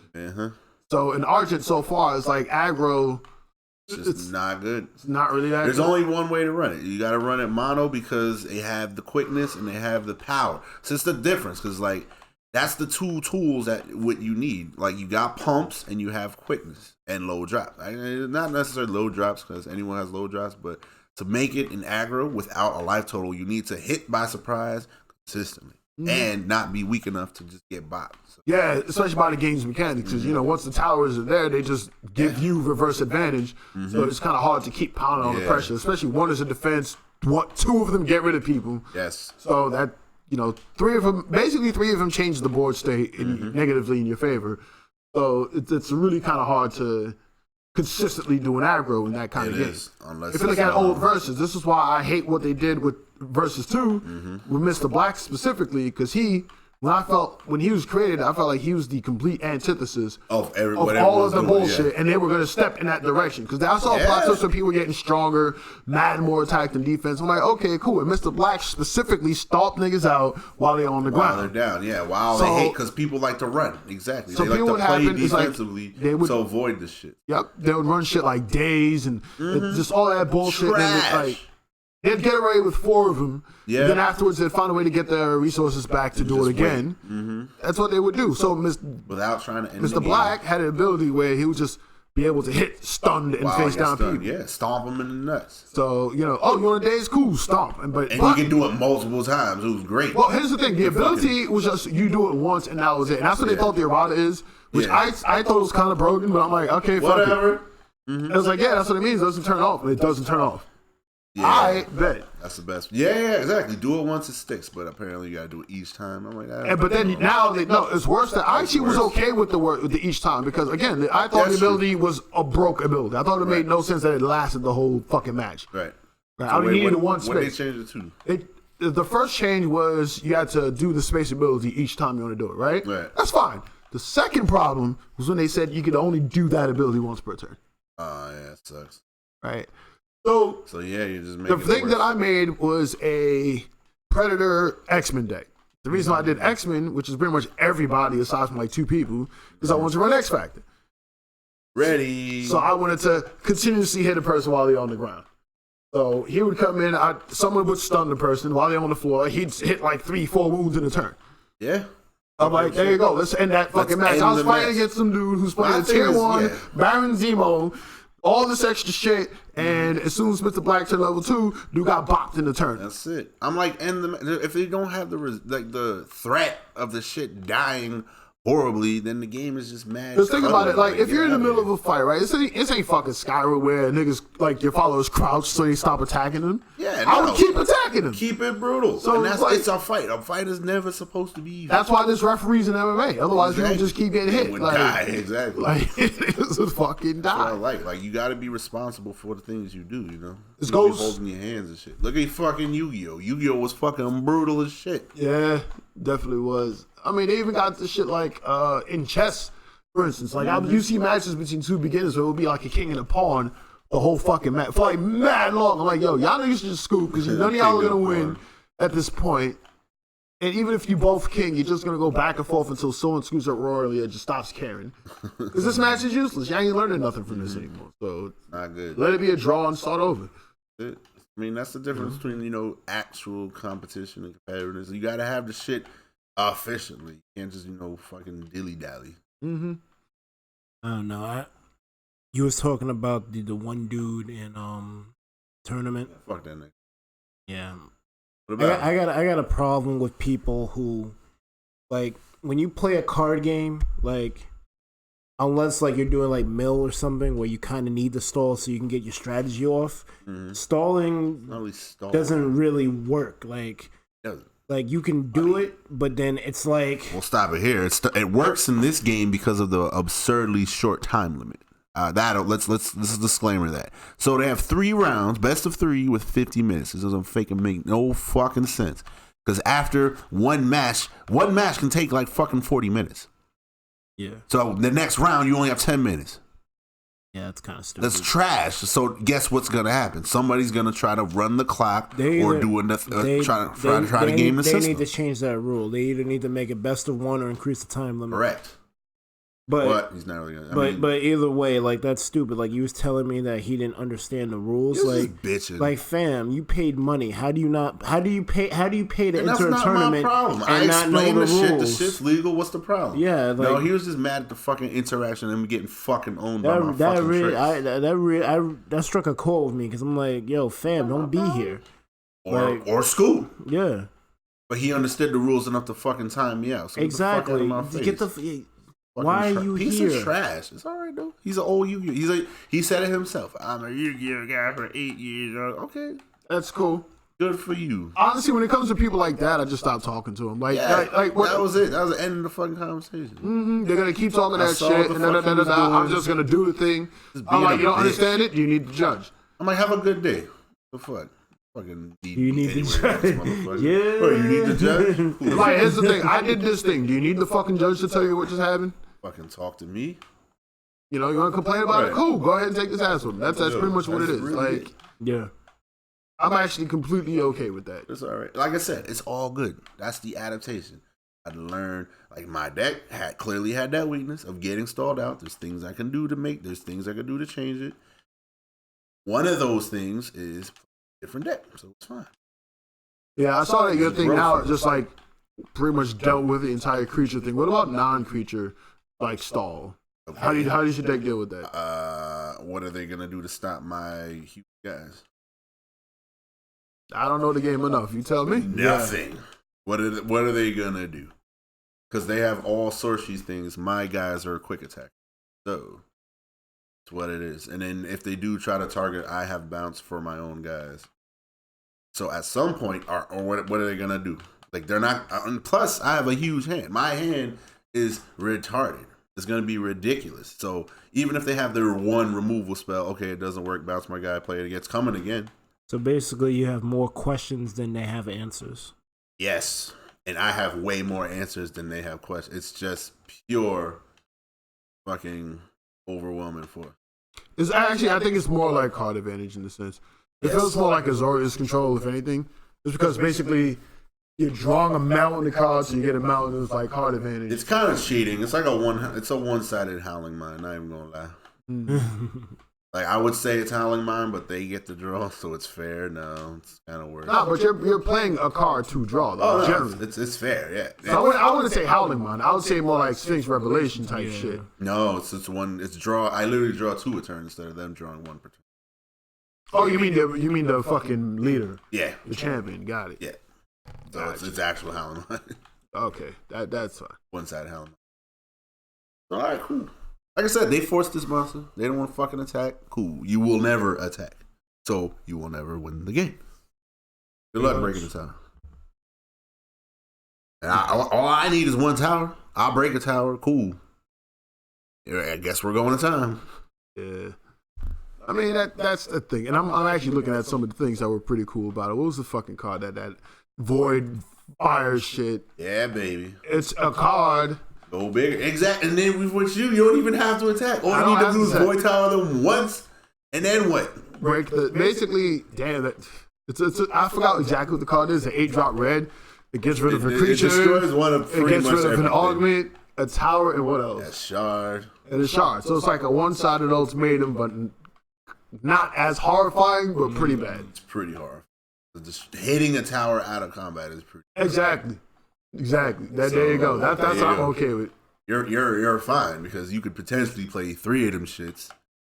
So in Argent so far, it's like aggro. It's not good. It's not really that There's good. only one way to run it. You got to run it mono because they have the quickness and they have the power. So it's the difference because, like, that's the two tools that what you need. Like, you got pumps and you have quickness and low drops. Not necessarily low drops because anyone has low drops, but to make it an aggro without a life total, you need to hit by surprise consistently and not be weak enough to just get bopped. So. Yeah, especially by the game's mechanics. Because, once the towers are there, they just give you reverse advantage. So it's kind of hard to keep pounding on the pressure, especially one is a defense, two of them get rid of people. Yes. So that, three of them change the board state negatively in your favor. So it's really kind of hard to consistently do an aggro in that kind of game. If you look at old versus, this is why I hate what they did with Versus 2 with Mr. Black specifically, because when he was created, I felt like he was the complete antithesis of all of the bullshit, and they were going to step in that direction. Because I saw plots where people were getting stronger, mad more attack than defense. I'm like, okay, cool. And Mr. Black specifically stomped niggas out while they're on the ground. While they're down, while they hate, because people like to run. Exactly. So they like to play defensively to avoid this shit. Yep. They would run shit like days and just all that bullshit. Trash. And They'd get away with 4 of them. Yeah. Then afterwards, they'd find a way to get their resources back to do it again. Mm-hmm. That's what they would do. So without trying to end Mr. Black had an ability where he would just be able to hit stunned and face down people. Yeah, stomp them in the nuts. So, you want a daze? Cool, stomp. And you can do it multiple times. It was great. Well, here's the thing. The ability was just you do it once and that was it. And that's what they thought the errata is, which I thought was kind of broken, but I'm like, okay, whatever. Fuck it. Mm-hmm. It was like, yeah, that's what it means. It doesn't turn off. It doesn't turn off. Yeah, I bet. That's the best. Yeah, exactly. Do it once it sticks, but apparently you gotta do it each time. I'm like, but then now it's worse. That I actually was okay with the each time because again, I thought the ability was a broke ability. I thought it made no sense that it lasted the whole fucking match. Right. I only needed one space. What did they change it to? The first change was you had to do the space ability each time you want to do it. Right. That's fine. The second problem was when they said you could only do that ability once per turn. Yeah, it sucks. Right. So yeah, you just make the thing that I made was a Predator X-Men deck. The reason why I did X-Men, which is pretty much everybody aside from like 2 people, because I wanted to run X Factor. Ready. So I wanted to continuously hit a person while they're on the ground. So he would come in, someone would stun the person while they're on the floor. He'd hit like 3-4 wounds in a turn. Yeah. I'm like, there you go. Let's end that fucking match. I was fighting against some dude who's playing Tier 1, Baron Zemo, all this extra shit, and as soon as Mr. Black turned level 2, dude got bopped in the turn. That's it. I'm like, if they don't have the threat of the shit dying horribly, then the game is just mad. Just think about it. Like, if you're in the middle of a fight, right? This ain't fucking Skyrim where niggas, like, your followers crouch so they stop attacking them. Yeah, I would keep attacking them. Keep it brutal. So and it's a fight. A fight is never supposed to be easy. That's why there's referees in MMA. Otherwise, people just keep getting hit. Like, die. Exactly. Like, it's a fucking die. Like, you got to be responsible for the things you do, It's you be holding your hands and shit. Look at fucking Yu-Gi-Oh! Yu-Gi-Oh! Was fucking brutal as shit. Yeah, definitely was. I mean, they even got this shit like in chess, for instance. Like, you see matches between 2 beginners where it would be like a king and a pawn the whole fucking match for like mad long. I'm like, yo, y'all niggas should just scoop because none of y'all are gonna win at this point. And even if you both king, you're just gonna go back and forth until someone scoops up royally and just stops caring. Because this match is useless. Y'all ain't learning nothing from this anymore. So not good. Let it be a draw and start over. I mean, that's the difference between actual competition and competitiveness. You gotta have the shit efficiently. You can't just fucking dilly dally. Mm-hmm. I don't know. You was talking about the one dude in tournament. Fuck that nigga. Yeah. What about I got a problem with people who, like, when you play a card game, like, unless like you're doing like mill or something where you kind of need to stall so you can get your strategy off. Mm-hmm. Stalling doesn't really work. Like you can do it, but then it's like... We'll stop it here. It works in this game because of the absurdly short time limit. Let's disclaimer that. So they have 3 rounds, best of 3 with 50 minutes. This doesn't make no fucking sense. Because after one match can take like fucking 40 minutes. Yeah. So the next round you only have 10 minutes. Yeah, that's kind of stupid. That's trash. So guess what's gonna happen? Somebody's gonna try to run the clock try to game the system. They need to change that rule. They either need to make it best of 1 or increase the time limit. Correct. But he's not really gonna. But either way, like, that's stupid. Like, you was telling me that he didn't understand the rules. Like, bitching. Like, fam, you paid money. How do you pay to enter a tournament my problem. and not know the rules? The shit's legal. What's the problem? Yeah, like, no, he was just mad at the fucking interaction and getting fucking owned by my fucking tricks. That struck a chord with me because I'm like, yo, fam, don't be here. Or school. Yeah. But he understood the rules enough to fucking time me out. So exactly. Get the fuck out of my face. Why are you Piece here? Piece of trash. It's all right, though. He's an old Yu-Gi-Oh! He said it himself. I'm a Yu-Gi-Oh! guy for 8 years. Okay. That's cool. Good for you. Honestly, when it comes to people like that, I just stopped talking to them. Like that was it. That was the end of the fucking conversation. Mm-hmm. They're going to keep talking that shit. And I'm just going to do the thing. I'm like, you don't understand it? You need to judge. I'm like, have a good day. The fuck? Fucking you need to judge. Yeah. Bro, you need to judge? Like, here's the thing. I did this thing. Do you need the fucking judge to tell you what just happened? Fucking talk to me. You want to complain about it? Cool. Go ahead and take this ass with him. That's pretty much what it is. Really like, yeah. I'm actually completely okay with that. It's all right. Like I said, it's all good. That's the adaptation. I had to learn. Like, my deck clearly had that weakness of getting stalled out. There's things I can do to change it. One of those things is different deck, so it's fine. Yeah, I saw that your thing Roll now first. just like pretty much dealt with the entire creature thing. What about non-creature like stall? Okay. How does your deck deal with that? What are they gonna do to stop my huge guys? I don't know the game enough. You tell me. Nothing. What are they gonna do? Because they have all Sorceries things. My guys are a quick attack, so it's what it is. And then if they do try to target, I have bounce for my own guys. So at some point, or what are they gonna do? Like they're not. And plus, I have a huge hand. My hand is retarded. It's gonna be ridiculous. So even if they have their one removal spell, okay, it doesn't work. Bounce my guy. Play it again. It's coming again. So basically, you have more questions than they have answers. Yes, and I have way more answers than they have questions. It's just pure fucking overwhelming for. It's actually, I think it's more like card advantage in the sense. It feels more like Azorius control, if anything. It's because basically you're drawing a mountain of cards, so you get a mountain of like card advantage. It's kind of cheating. It's like a one-sided Howling Mind. Not even gonna lie. Like I would say it's Howling Mind, but they get the draw, so it's fair. No, it's kind of worse. No, but you're playing a card to draw, though, Oh, generally. no, it's fair. Yeah. So I wouldn't say Howling Mind. I would say more like Sphinx Revelation type shit. No, it's one. It's draw. I literally draw 2 a turn instead of them drawing 1 per turn. Oh, you mean the fucking leader, Yeah. the champion? Got it. Yeah. So it's actual Howling Mind. Okay, that's fine. One-sided Howling Mind. All right, cool. Like I said, they forced this monster. They don't want to fucking attack. Cool. You will never attack. So you will never win the game. Good luck breaking the tower. And all I need is 1 tower. I'll break a tower. Cool. I guess we're going to time. Yeah. I mean that's the thing, and I'm actually looking at some of the things that were pretty cool about it. What was the fucking card that Void Fire shit? Yeah, baby. It's a card. Go bigger. Exactly. And then with you don't even have to attack. All you need to do is void tower them once, and then what? Break the basically. Damn that. I forgot exactly what the card is. An 8-drop red. It gets rid of a creature. It destroys one of It pretty gets much rid of everything. an augment, a tower, and what else? A shard. And a shard. So it's like a one-sided ultimatum, but not as horrifying, but pretty bad. It's pretty hard. Just hitting a tower out of combat is pretty. Exactly. There you go. That's what I'm okay with. You're fine because you could potentially play 3 of them shits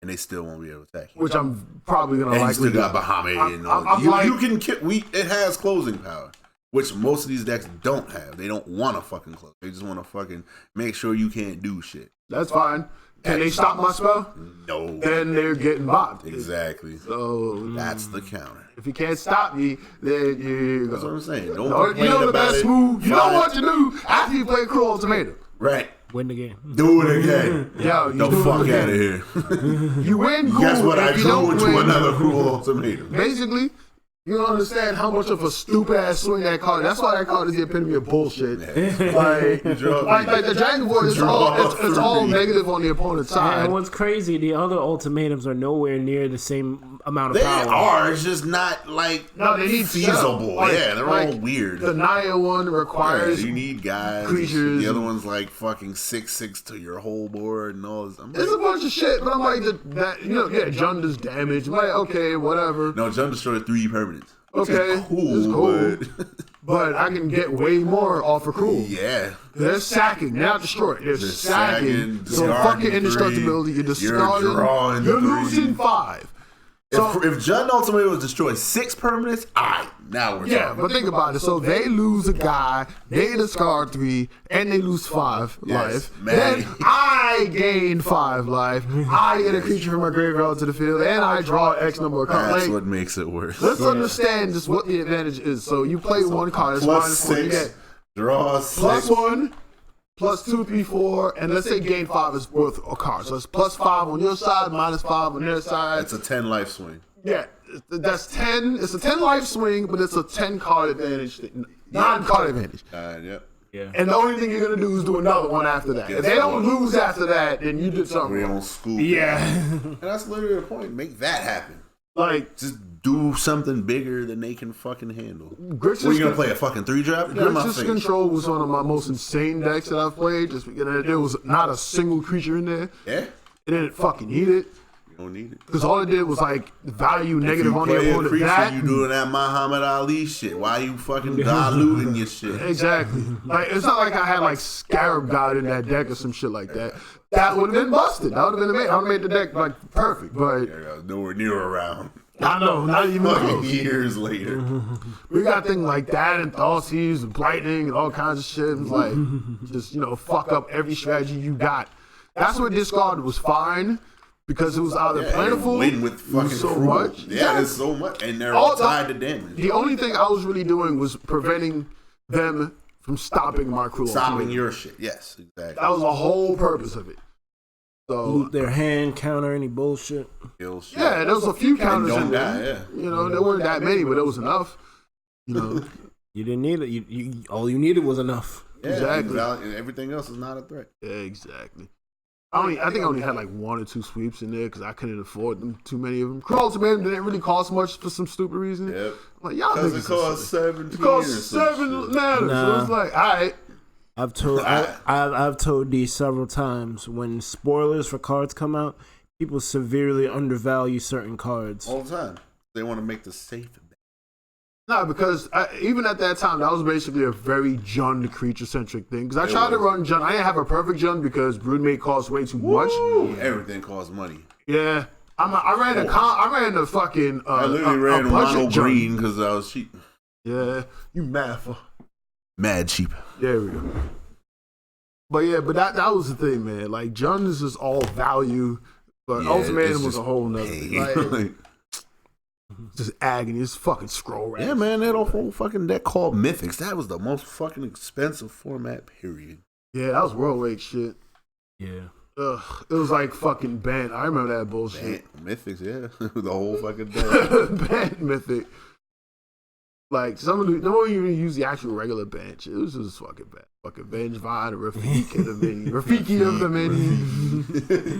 and they still won't be able to attack you. Which I'm probably gonna And you likely still got do. Bahamut and all. I'm like- You can kill. It has closing power, which most of these decks don't have. They don't want to fucking close. They just want to fucking make sure you can't do shit. That's fine. Can they stop my spell? No. Then they're getting bopped. Exactly. So That's the counter. if you can't stop me, then you That's what go. I'm saying. Don't You complain know the about best it. move. You know Fine. what to do after you play Cruel Ultimatum. Right. Win the game. Do it again. Yo, you The do it fuck again. out of here. You win, cool. Guess what? I If you drew don't into win, another cruel ultimatum. basically, you don't understand how much of a stupid ass swing that card. That's why that card is the epitome of bullshit. Like the Dragon Void is it's all negative on the opponent's side. And what's crazy, the other ultimatums are nowhere near the same amount of They power. are. It's just not like No, they need feasible. like- Yeah, they're like all weird. The Naya one requires you need guys. creatures. The other one's like fucking 6/6 to your whole board and all this. I'm It's a like, bunch of shit, but I'm like, Jund does damage. I'm like, okay, whatever. no, Jump destroyed 3 permanents. Which Okay, is cool, it's cool. But I can get way more off of Cruel. yeah. They're sacking, they're not destroyed. They're They're sacking. sacking, So discarding fucking 3. indestructibility, you're discarding. drawing You're 3. losing 5. So, If Jund Ultimate was destroyed 6 permanents, now we're yeah, talking. but think about it. So they lose a guy, they discard 3, and they lose 5 life. man. Then I gain 5 life. I get a creature from my graveyard to the field, and I draw X number of cards. That's Like, what makes it worse. let's understand just what the advantage is. So you play one card, it's Plus minus 4, you 6, get draw 6. plus 1, plus 2, 3, 4, and let's say gain 5 is worth a card. So it's plus 5 on your side, minus 5 on their side. That's a 10 life swing. Yeah, that's 10. It's a 10 life swing, but it's a 10 card advantage, non-card advantage. Yep. Yeah. And the only thing you're gonna do is do another one after that. If they don't lose after that, then you did something We wrong. on school. Yeah. And that's literally the point. Make that happen. Like Just do something bigger than they can fucking handle. Grixis, What, you gonna play a fucking 3-drop? Get in my Grixis face. Control was one of my most insane decks that I've played. Just because there was not a single creature in there, Yeah? and then it fucking need it. You don't need it. Because all it did was like value negative on the Play a opponent. creature, That you doing that Muhammad Ali shit. Why you fucking diluting your shit? exactly. Like it's not like I had like Scarab God in that deck or some shit like that. That would have been busted. That would have been amazing. I would have made the deck like perfect. But Yeah, nowhere near around. I know, not even Fucking close. years later. We got things like that and Thoughtseize and Lightning and all kinds of shit. It's like just fuck up every strategy you got. That's what discard was fine because it was either plentiful. Win with fucking so cruel. much. Yeah, there's so much, and they're All all tied to damage. The only thing I was really doing was preventing them from stopping my cruel. Stopping your shit. Yes, exactly. That was the whole purpose of it. So Loot their hand, counter any bullshit. Kill shit. yeah, there was a few And counters don't in die. there. Yeah. There weren't that many, but it was enough. You didn't need it. You all you needed was enough. Yeah, Exactly. And everything else is not a threat. Yeah, exactly. I think I only had like 1 or 2 sweeps in there because I couldn't afford them. Too many of them. Ultimatum didn't really cost much for some stupid reason. Yep. I'm like y'all Because niggas it costs are silly. 17. It costs or some 7 shit. letters. So Nah. it's like, all right. I've told D several times when spoilers for cards come out, people severely undervalue certain cards. All the time. They want to make the safe bet. No, because even at that time, that was basically a very Jund creature-centric thing. Because I tried to run Jund. I didn't have a perfect Jund because Broodmate cost way too much. Everything costs money. Yeah. I ran a fucking I literally ran budget mono Jund. green because I was cheap. Yeah. You mad for. Mad cheap. There we go. But yeah, that was the thing, man. Like, Jund is just all value. But Yeah, Ultimatum it's was just a whole nother pain. thing. Like, just agony. It's fucking scroll rats. Yeah, man, that whole fucking deck called Mythics. That was the most fucking expensive format, period. Yeah, that was World Wake shit. Yeah. Ugh. It was like fucking banned. I remember that bullshit. Mythics, yeah. The whole fucking deck. Banned Mythic. Like, some of the, no one even use the actual regular bench. It was just fucking bad. Fucking bench Vine, Rafiki of the menu. Rafiki of the menu.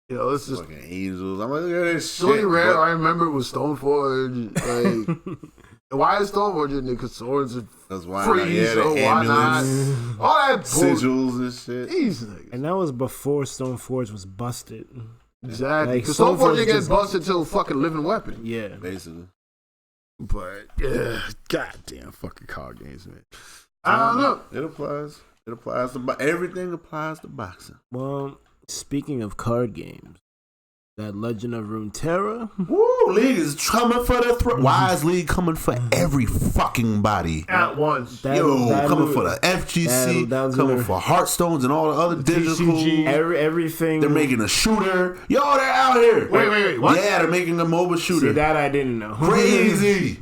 It's just. Fucking angels. I'm like, look at this The only shit. rare but- I remember was Stoneforge. Like, why is Stoneforge in there? Because swords are That's why free, not. Yeah, so the why not? amulets, All that bullshit. sigils and shit. These niggas. And that was before Stoneforge was busted. Exactly. Like, Because Stoneforge Stoneforge didn't get just- busted till fucking living weapon. Yeah. Basically. But, yeah, goddamn fucking card games, man. I don't know. It applies. It applies to everything applies to boxing. Well, speaking of card games, that Legend of Runeterra. Woo! League is coming for the throat. Why is League coming for every fucking body? At once. Coming for the FGC, that coming for Hearthstones and all the other digital. Everything. They're making a shooter. Yo, they're out here. Wait, what? Yeah, they're making a mobile shooter. See, that I didn't know. Crazy.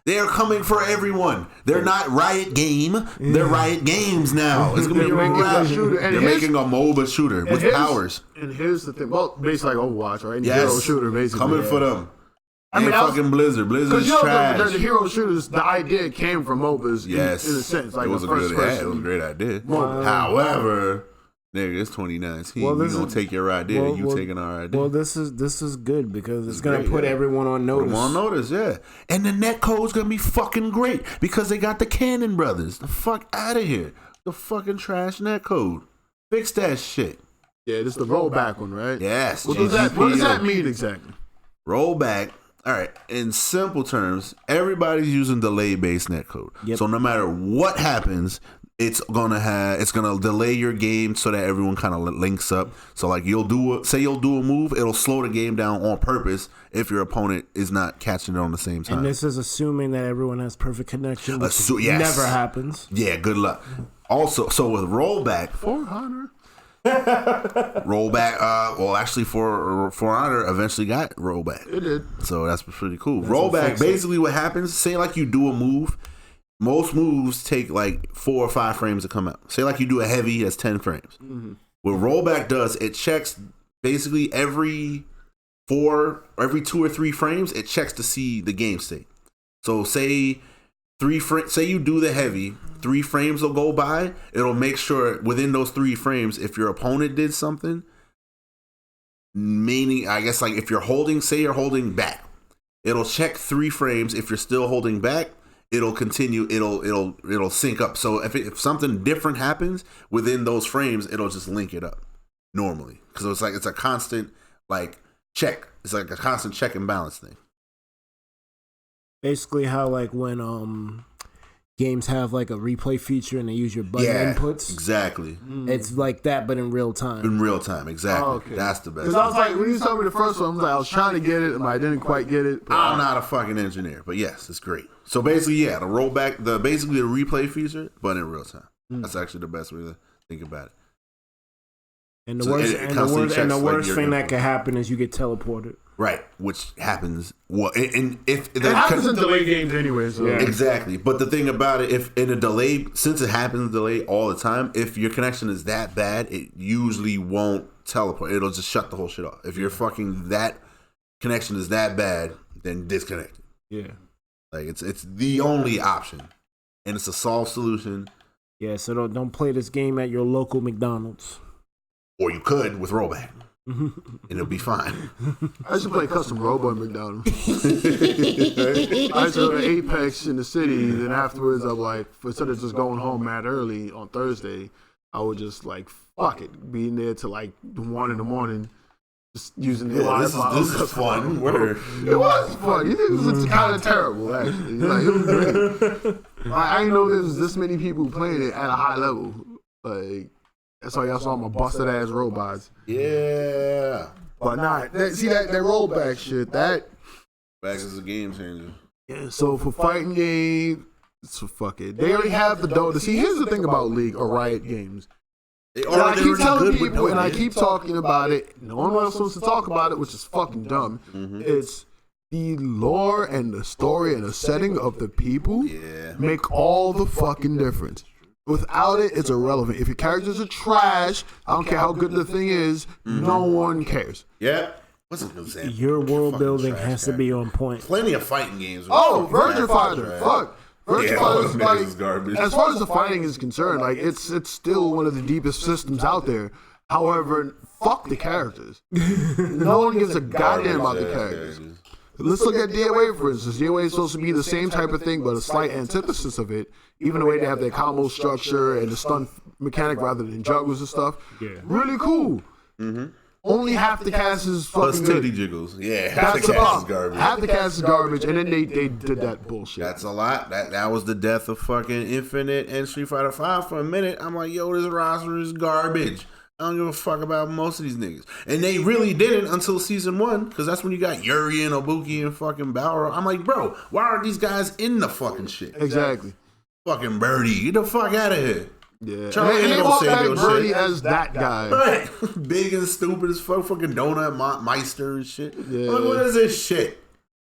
They're coming for everyone. They're not Riot Game. They're Riot Games now. It's gonna be a They're making a rap. shooter. And They're making a MOBA shooter with powers. And here's the thing. Well, basically like Overwatch, right? Yes, Hero shooter, basically. coming for them. I mean, And that was- fucking Blizzard. Blizzard's Because trash. the hero shooters, the idea came from MOBAs Yes, in a sense. Like it was the a first good. Yeah, it was a person. great idea. MOBA. However, nigga, it's 2019. Well, We this gonna is- take your idea. well, you well, taking our idea. Well, this is good because it's gonna great, put yeah. everyone on Put notice. them on notice, yeah. And the net code's gonna be fucking great because they got the Cannon brothers. The fuck out of here. The fucking trash net code. Fix that shit. Yeah, this is the rollback one, right? Yes. What does that mean exactly? Roll back. All right. In simple terms, everybody's using delay-based netcode. Yep. So no matter what happens, it's gonna delay your game so that everyone kind of links up. So like you'll do a move, it'll slow the game down on purpose if your opponent is not catching it on the same time. And this is assuming that everyone has perfect connection, which Yes. never happens. Yeah. Good luck. Also, so with rollback, For Honor. rollback. Well, actually, For Honor eventually got rollback. It did. So that's pretty cool. what Rollback, fixed it. basically what happens, say like you do a move, most moves take like 4 or 5 frames to come out. Say like you do a heavy, that's 10 frames. Mm-hmm. What rollback does, it checks basically every 2 or 3 frames, it checks to see the game state. So say you do the heavy, 3 frames will go by, it'll make sure within those 3 frames, if your opponent did something, meaning, I guess like if you're holding back, it'll check 3 frames. If you're still holding back, it'll continue. It'll sync up. So if something different happens within those frames, it'll just link it up normally because it's a constant. like check. It's like a constant check and balance thing. Basically, how like when games have like a replay feature and they use your button inputs. Exactly. It's like that, but in real time. In real time, exactly. Oh, okay. That's the best. Because I was like, when you told me the first one, I was trying to get it, and I didn't quite get it. But I'm not a fucking engineer, but yes, it's great. So basically, the rollback, basically the replay feature, but in real time. That's actually the best way to think about it. And the So worst, it and the constantly worst, and the checks, like, worst your thing that input. can happen is you get teleported. Right, which happens. Well, and if it happens in delay games anyway. So. Yeah. Exactly, but the thing about it, if in a delay, since it happens delay all the time, if your connection is that bad, it usually won't teleport. It'll just shut the whole shit off. If your fucking that connection is that bad, then disconnect it. Yeah. Like it's the only option, and it's a solved solution. Yeah, so don't play this game at your local McDonald's. Or you could with rollback, and it'll be fine. I used to play custom Robo at McDonald's. I used to go to Apex in the city, then afterwards I'm like, instead of just going home mad early on Thursday, I would just like, fuck it, being there till like 1 in the morning, just using the Wi-Fi. This is fun. Word. It was fun. It was kind of terrible, actually. Like, it was great. I didn't know there was this many people playing it at a high level. Like, that's why y'all saw my busted ass robots. Yeah. But nah, see that rollback shit, that. Back is a game changer. Yeah, so for fighting games, so fuck it. They already have the dough. See, here's the thing about League or Riot games. They And I keep already telling good with people, and I doing it. keep talking about it. No one else wants to talk about it, which is fucking dumb. It's the lore and the story and the setting of the people make all the fucking difference. Without it, it's irrelevant. If your characters are trash, I don't care how good the thing is, no one cares. Yeah. What's an example? Your world Fucking building trash has to be on point. Plenty of fighting games. with Oh, fucking Virgin trash, Fighter, right? fuck. Virgin Yeah, Fighter those is niggas like, is garbage. as far as the fighting is concerned, like it's still one of the deepest systems out there. However, fuck the characters. No one gives a goddamn about the characters. Let's look at DOA, for instance. DOA is supposed to be the same type of thing, but a slight antithesis of it. Even the way they have their combo structure and the stun mechanic rather than juggles and stuff. Yeah. Really cool. Only half the cast is Plus fucking titty good. jiggles. Yeah, half That's the the cast is problem. garbage. Half the cast is garbage, and then they did that bullshit. That's a lot. That was the death of fucking Infinite and Street Fighter 5 for a minute. I'm like, yo, this roster is garbage. I don't give a fuck about most of these niggas. And they really didn't until season 1, because that's when you got Yuri and Ibuki and fucking Balrog. I'm like, bro, why aren't these guys in the fucking shit? Exactly. Fucking Birdie, get the fuck out of here. Yeah. Charlie And they ain't brought gonna say back no Birdie shit. as that guy. Right. Big and stupid as fuck. Fucking Donut Meister and shit. Yeah. Like, what is this shit?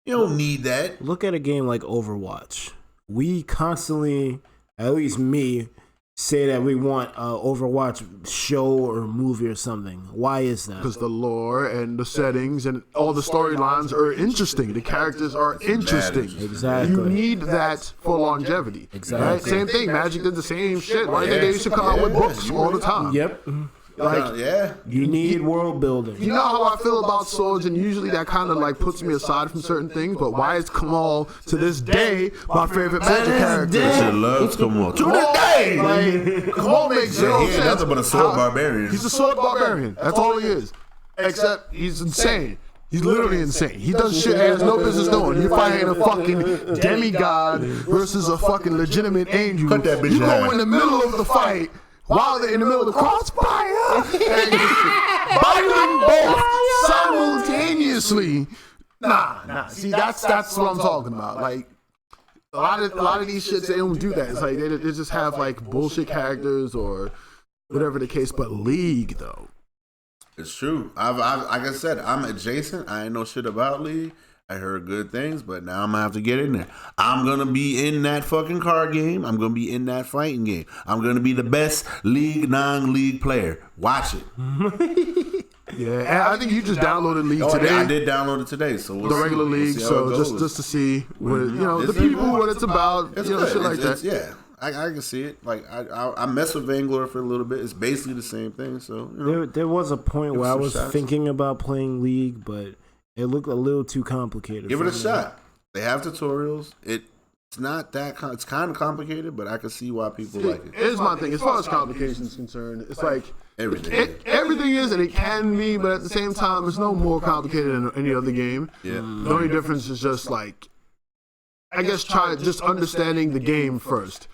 You don't need that. Look at a game like Overwatch. We constantly, at least me, say that we want an Overwatch show or movie or something. Why is that? Because the lore and the settings and all the storylines are interesting. The characters are interesting. Exactly. You need that for longevity. Exactly. Right? Same thing. Magic did the same shit. Why did they used to come out with books all the time? Yep. Like, Yeah. You need world building. you know how I feel about swords, and usually that kind of like puts me aside from certain things. But why is Kamal to this day my favorite Magic character? Shit loves come on. To this day. Like, Kamal makes zero He ain't sense. nothing but a sword How- barbarian. He's a sword barbarian. That's all he is. Except he's insane. He's literally insane. He does shit he has no business doing. You're fighting a fucking demigod versus a fucking legitimate angel. Cut that bitch You in go half. in the middle of the fight while they're in the middle of the crossfire and battling both simultaneously. Nah. See, that's what I'm talking about. Like, a lot of these shits, they don't do that. It's like they just have like bullshit characters or whatever the case. But League though, It's true. I've like I said, I'm adjacent. I ain't know shit about League. I heard good things, but now I'm gonna have to get in there. I'm gonna be in that fucking card game. I'm gonna be in that fighting game. I'm gonna be the best League non-League player. Watch it. yeah. And I think you just downloaded League today. Yeah, I did download it today. So we'll The see. regular We'll league, see how so it goes. just to see what it, the It's people, good. what it's about, It's shit good. like that. Yeah, I can see it. Like I mess with Vanguard for a little bit. It's basically the same thing. So There was a point where I some was shots. thinking about playing League, but it looked a little too complicated. give it a for me. shot. They have tutorials. It It's not that. It's kind of complicated, but I can see why people like it. Here's my thing. As far as complications concerned, it's like Everything. everything is, and it can be, but at the same time, it's no more complicated than any other game. Yeah. The only difference is just like, I guess, just understanding the game first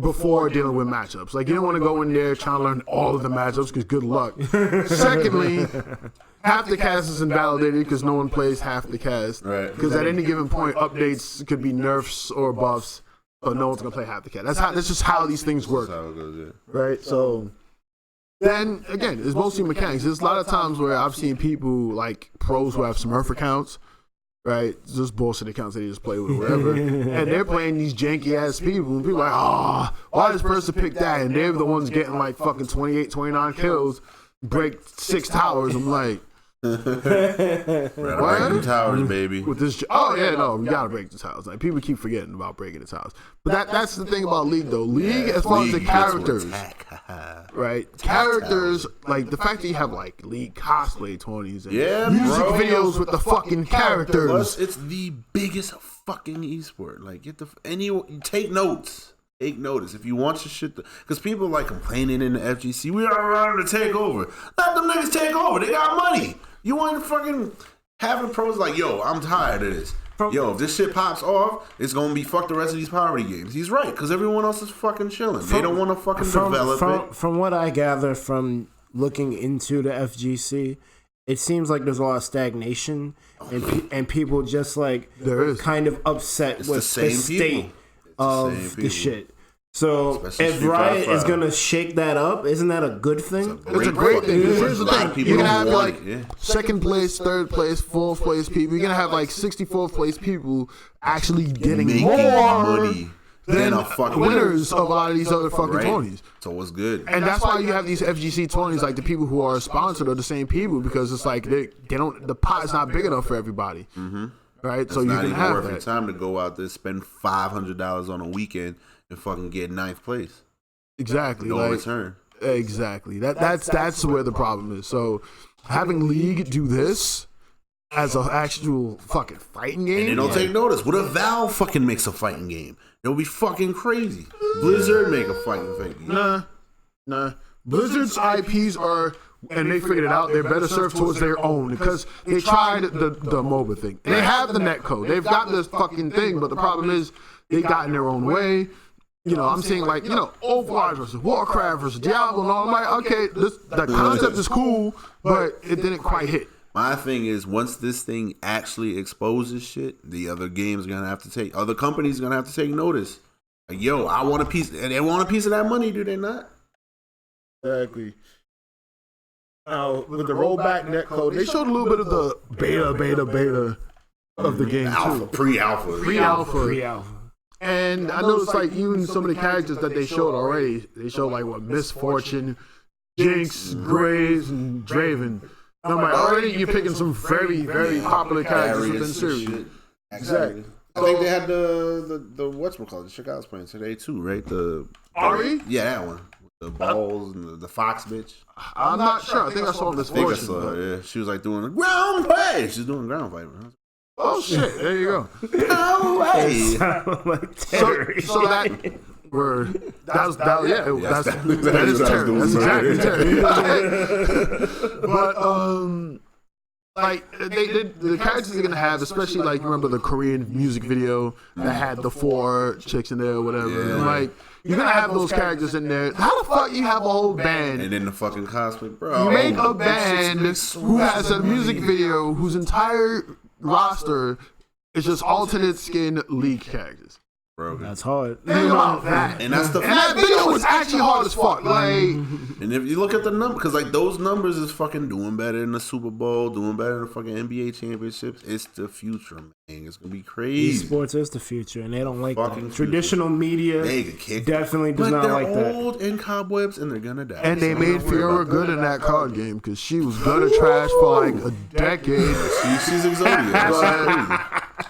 before dealing with matchups. Like, you don't want to go in there trying to learn all of the matchups because good luck. Secondly, half the cast is invalidated because no one plays half the cast. Right. Because at any given point, updates could be nerfs or buffs, but no one's gonna play half the cast. That's just how these things work. That's how it goes, yeah. Right. So then again, it's mostly mechanics. There's a lot of times where I've seen people like pros who have Smurf accounts. Right, just bullshit accounts that they just play with, whatever. And they're playing these janky ass people, and people are like, why does this person pick that? And they're the ones getting like fucking 28, 29 kills, break 6 towers. I'm like, Break them towers, baby. with this, we gotta break the towers. Like, people keep forgetting about breaking the towers. But that's the thing about League though. League, as far as the characters, right? Characters, like the fact that you have like League cosplay 20s and music videos with the fucking characters. Plus, it's the biggest fucking esport. Like, take notes. Take notice if you want your shit. Because people like complaining in the FGC. We are around to take over. Let them niggas take over. They got money. You want to fucking having pros like, yo, I'm tired of this. Yo, if this shit pops off, it's gonna be fuck the rest of these poverty games. He's right, because everyone else is fucking chilling. They don't want to fucking develop it. From what I gather from looking into the FGC, it seems like there's a lot of stagnation, and people just like kind of upset with the state of the shit. So if Riot is gonna shake that up, isn't that a good thing? It's a great thing. Here's the thing: you're gonna have like second place, third place, fourth place people. You're gonna have like 64th place people actually getting more money than winners of a lot of these other fucking tourneys. So what's good? And that's why you have these FGC tourneys. Like the people who are sponsored are the same people because it's like they don't. The pot is not big enough for everybody. Right, so you can have worth your time to go out there, spend $500 on a weekend, and fucking get 9th place. Exactly, no return. Exactly. That's where the problem is. So having League do this as an actual fucking fighting game, and they don't take notice. What if Valve fucking makes a fighting game? It'll be fucking crazy. Blizzard make a fighting game. Nah. Blizzard's IPs are. And they figured it out. They're better served towards their own because they tried the MOBA thing. They have the netcode. They've got this fucking thing, but the problem is they got in their own way. You know, I'm saying like, Overwatch versus Warcraft versus Diablo, and all. I'm like, okay, the concept is cool, but it didn't quite hit. My thing is, once this thing actually exposes shit, the other games are gonna have to take, other companies are gonna have to take notice. Like, yo, I want a piece, and they want a piece of that money, do they not? Exactly. Now, with the rollback netcode, they showed a little bit of the beta of the game too. Pre-alpha. And I noticed like even some of the characters that they showed already, they showed like Misfortune, Jinx, Graves, and Draven. And I'm like, already you're picking some very, very popular characters within the series. Exactly. I think they had the what's it called? The chick I was playing today too, right? The Ari? Yeah, that one. The balls and the fox bitch. I'm not sure. I think I saw Misfortune. I think I saw her, yeah. She was like doing a ground play. She's doing ground fight. Oh shit! There you go. No way. So that word. That is Terry. That's exactly Terry. But like the characters they're gonna have, especially like remember the Korean music video that had the 4 chicks in there or whatever. Yeah. Like you're gonna have those characters in there. How the fuck you have a whole band? And then the fucking cosplay, bro. You make a band who has a music video whose entire roster is just alternate skin League characters. Bro, that's hard. Think about that. And that's the. And that video was actually hard as fuck. Like, and if you look at the number, because like those numbers is fucking doing better in the Super Bowl, doing better in the fucking NBA championships. It's the future, man. It's gonna be crazy. Esports is the future, and they don't like fucking that. Traditional media definitely does not like that. They're old and cobwebs, and they're gonna die. And they made Fiora good in that card game because she was gutter trash for like a decade. She's exotic.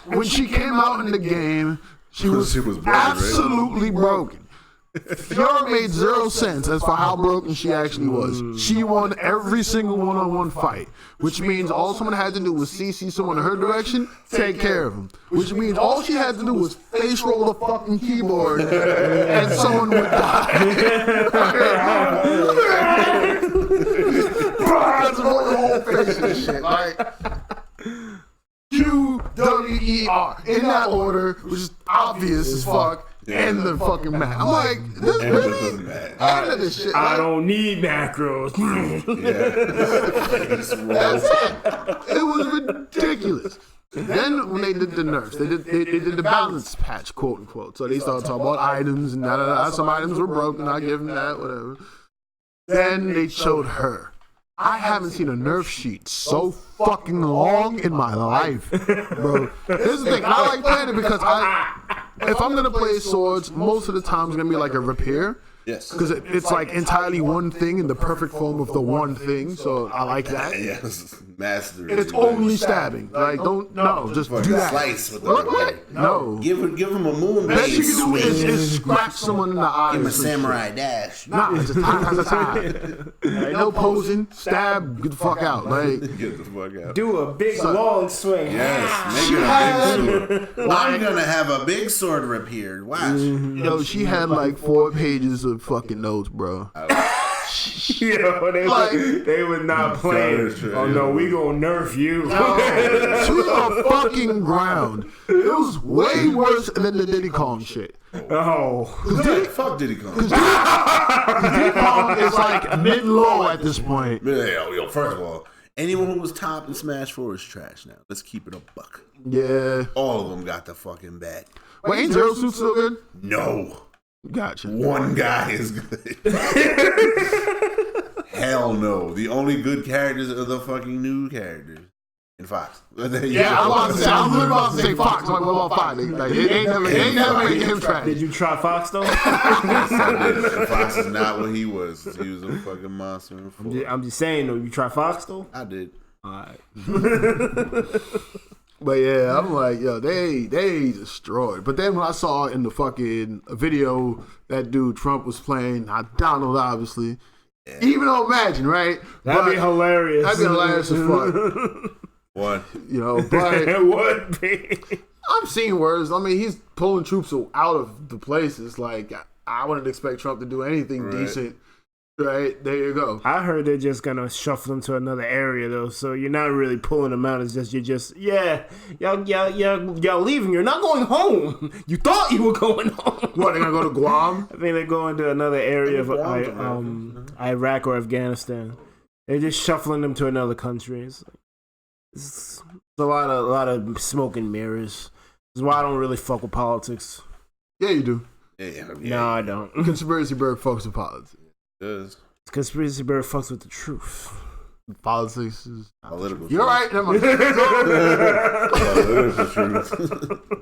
When she came out in the game. She was broken, absolutely broken. Fiora made 0 cents as for how broken she actually was. She won every single one-on-one fight, which means all someone had to do was CC someone in her direction, take care of them. Which means all she had to do was face roll the fucking keyboard, and someone would die. That's the whole face and shit. Like QWER in that order, which is obvious as fuck. And the fucking Mac. I'm like, this really? This shit. I don't need macros. That's it. It was ridiculous. Then when they did the nerfs, they did the balance patch, quote unquote. So they started talking about items and some items were broken. I give them that, whatever. Then they showed her. I haven't seen a nerf sheet so fucking long in my life, bro. Here's the thing. I like playing it because if I'm gonna play swords, most of the time it's gonna be like a repair. Yes. Because it's like entirely one thing in the perfect form of the one thing. So I like that. Yes. Master. It's only stabbing. Like, just do that. Slice with What? No. Give him a moon Best you blade can do swing. is scratch someone in the eye. Give him a samurai dash. Nah, it's just time. Ain't no posing. Stab. Get the fuck out. Like, Get the fuck out. Do a big long swing. Yes. Make it a big sword. I'm gonna have a big sword repaired. Watch. yo, she had like 4 pages of fucking notes, bro. Yo, they was not playing. Oh no, we gonna nerf you. To the fucking ground. It was way worse than the Diddy Kong shit. Oh, Fuck Diddy Kong. Diddy Kong is like mid-low at this point. Yo, first of all, anyone who was top in Smash 4 is trash now. Let's keep it a buck. Yeah. All of them got the fucking bat. Wait, ain't Zero Suit still good? No. Gotcha. One guy is good. Hell no. The only good characters are the fucking new characters. In Fox. Yeah, I'm literally about to say Fox. I'm like, what about Fox? Like, it ain't never made him trash. did you try Fox though? Fox is not what he was. He was a fucking monster in 4. I'm just saying though. You try Fox though? I did. Alright. But yeah, I'm like, yo, they destroyed. But then when I saw in the fucking video that dude Trump was playing, Donald obviously. Yeah. Even though imagine, right? That'd be hilarious. That'd be hilarious as fuck. What? You know, but it would be. I'm seeing words. I mean, he's pulling troops out of the places. Like, I wouldn't expect Trump to do anything decent. Right, there you go. I heard they're just gonna shuffle them to another area though, so you're not really pulling them out. It's just y'all leaving. You're not going home. You thought you were going home. What, they're gonna go to Guam? I think they're going to another area of Iraq or Afghanistan. They're just shuffling them to another country. It's a lot of smoke and mirrors. That's why I don't really fuck with politics. Yeah, you do. Yeah. No, I don't. Conspiracy Berg fucks with politics. Conspiracy Berg fucks with the truth. Politics is political. You're right. Never mind.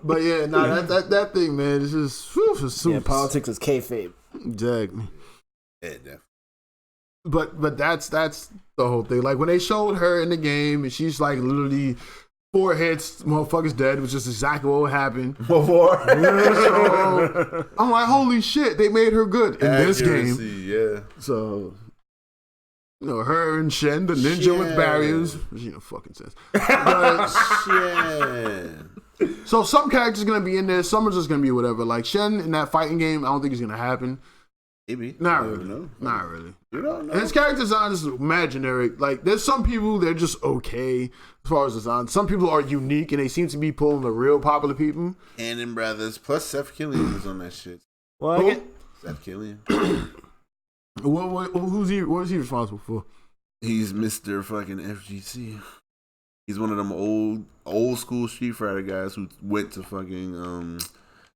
But yeah, that thing, man, it's just politics is kayfabe. Exactly. Yeah, definitely. But that's the whole thing. Like when they showed her in the game and she's like literally 4 hits, motherfucker's dead, which is exactly what happened. Before. So, I'm like, holy shit, they made her good in this game. Yeah. So, you know, her and Shen, the ninja with barriers, which, you know, fucking sense. But, so some characters gonna be in there, some are just gonna be whatever. Like Shen in that fighting game, I don't think it's gonna happen. Maybe. Not really. Not really. You don't know. And his character design is imaginary. Like, there's some people, they're just okay as far as design. Some people are unique, and they seem to be pulling the real popular people. Cannon Brothers, plus Seth Killian was on that shit. Well, Seth Killian. Who's he? What is he responsible for? He's Mr. fucking FGC. He's one of them old school Street Fighter guys who went to fucking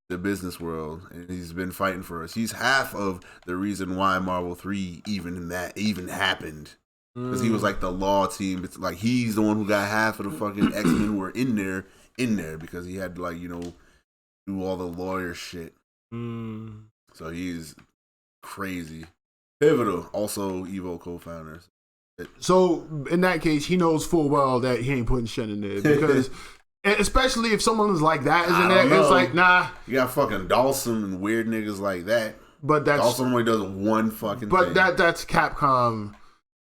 the business world, and he's been fighting for us. He's half of the reason why Marvel 3 even happened, because he was like the law team. It's like he's the one who got half of the fucking X-Men who were in there because he had to, like, you know, do all the lawyer shit. So he's crazy. Pivotal, also Evo co-founders. So in that case, he knows full well that he ain't putting Shen in there, because especially if someone is like that is in there, it's like, nah. You got fucking Dawson and weird niggas like that. but that's also only does one fucking. But thing. that's Capcom.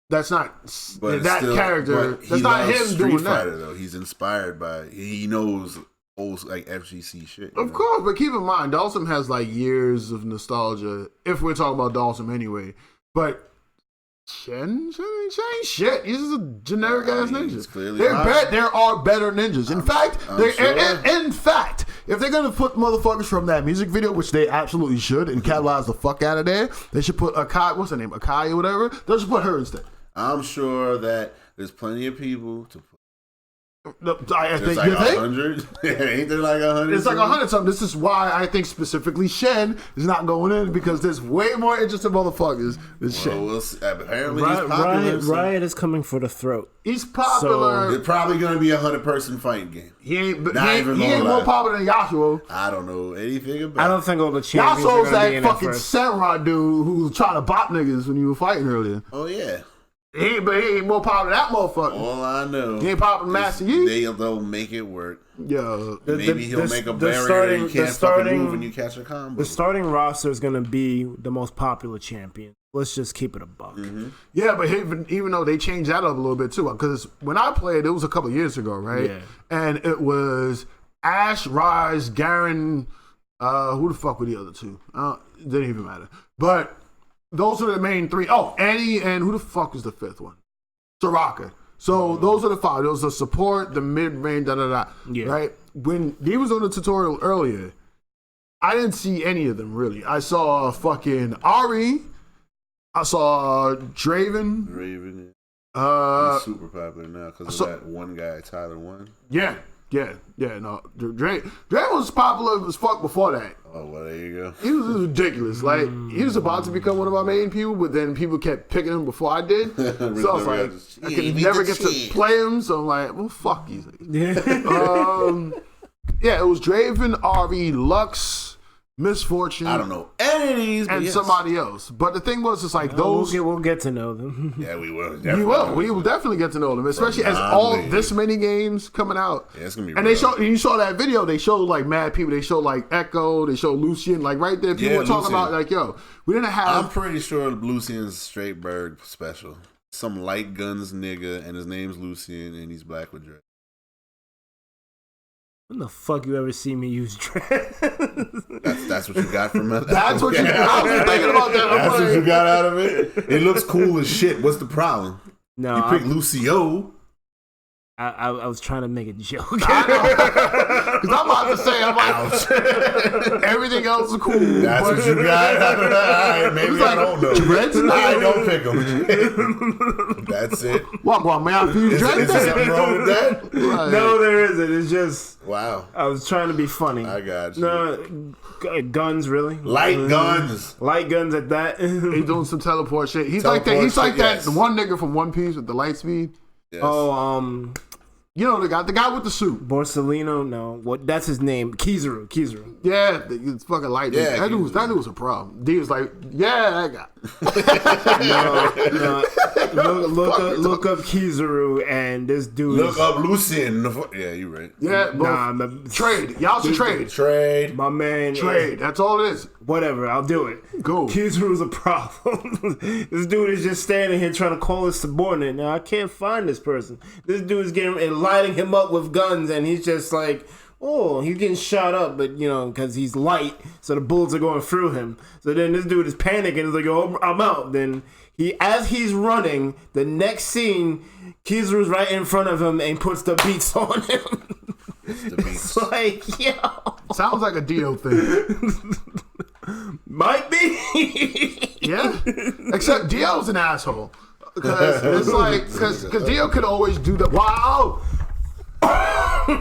That's not But that still, character. but That's not him Street doing Fighter, that. Though he's inspired by. He knows old like FGC shit. Of course, but keep in mind, Dawson has like years of nostalgia. If we're talking about Dawson anyway, but Shen ain't shit. He's just a generic ass ninja. There are better ninjas. In fact, in fact, if they're gonna put motherfuckers from that music video, which they absolutely should, and catalyze the fuck out of there, they should put Akai. What's her name? Akai or whatever. They should put her instead. I'm sure that there's plenty of people to put. I think like 100. Ain't there like 100? It's like 100 something. This is why I think specifically Shen is not going in, because there's way more interesting motherfuckers than Shen. We'll see. Apparently he's popular. Riot is coming for the throat. He's popular. So it's probably going to be a 100-person fighting game. He ain't more popular than Yasuo. I don't know anything about. I don't think all the champions Yasuo's are gonna be that in fucking first. samurai dude who was trying to bop niggas when you were fighting earlier. Oh yeah. He ain't more popular than that motherfucker. All I know. He ain't popular than Master Yi. They'll make it work. Yeah. Maybe he'll make a barrier and you can't fucking move when you catch a combo. The starting roster is going to be the most popular champion. Let's just keep it a buck. Mm-hmm. Yeah, but even though they changed that up a little bit too, because when I played, it was a couple years ago, right? Yeah. And it was Ashe, Rhy'zrd, Garen, who the fuck were the other two? It didn't even matter. But those are the main three. Oh, Annie, and who the fuck was the fifth one? Soraka. So those are the five. There was the support, the mid-range, Yeah. right? When he was on the tutorial earlier, I didn't see any of them, really. I saw fucking Ari. I saw Draven. He's super popular now because of that one guy, Tyler One. Yeah. No, Draven was popular as fuck before that. Oh, well, there you go. He was ridiculous. Like, he was about to become one of my main people, but then people kept picking him before I did. So I was like, I could never get to play him, so I'm like, well, fuck you. Yeah, it was Draven, Ari, Lux, Misfortune. I don't know any of these, and somebody else. But the thing was, it's like those. We'll get to know them. Yeah, we will. We will definitely get to know them, especially as this many games coming out. Yeah, it's gonna be. And you saw that video. They showed like mad people. They showed like Echo. They showed Lucian. Like right there, people were talking about like, yo, we didn't have. I'm pretty sure Lucian's straight Berg special. Some light guns nigga, and his name's Lucian, and he's black with dread. When the fuck you ever see me use dread? That's what you got from it. That's what you. I was thinking about that. That's what you got out of it. It looks cool as shit. What's the problem? No, you picked Lucio. I was trying to make a joke. Because I'm about to say, everything else is cool. That's what you got. All right, maybe I don't know. Dreads? I don't pick them. That's it. What, man? Is there something wrong with that? No, there isn't. It's just wow. I was trying to be funny. I got you. No, guns really. Light guns. Light guns at that. He's doing some teleport shit. He's like that. He's like that. The one nigga from One Piece with the light speed. Yes. Oh, you know the guy with the suit. Borsellino, no. What? That's his name. Kizaru. Yeah, it's fucking light. Yeah, that dude was a problem. D was like, yeah, that guy. no. Look up Kizaru and this dude. Look up Lucian. Yeah, you right. Yeah, trade. Y'all should trade. Trade. My man. Trade. That's all it is. Whatever, I'll do it. Go. Kizaru's a problem. This dude is just standing here trying to call his subordinate. Now I can't find this person. This dude is getting and lighting him up with guns, and he's just like, oh, he's getting shot up, but because he's light, so the bullets are going through him. So then this dude is panicking. He's like, oh, I'm out. Then as he's running, the next scene, Kizaru's right in front of him and puts the beats on him. It's like, yo. Sounds like a Dio thing. Might be. Yeah. Except Dio's an asshole. Because it's like, because Dio could always do that. Wow.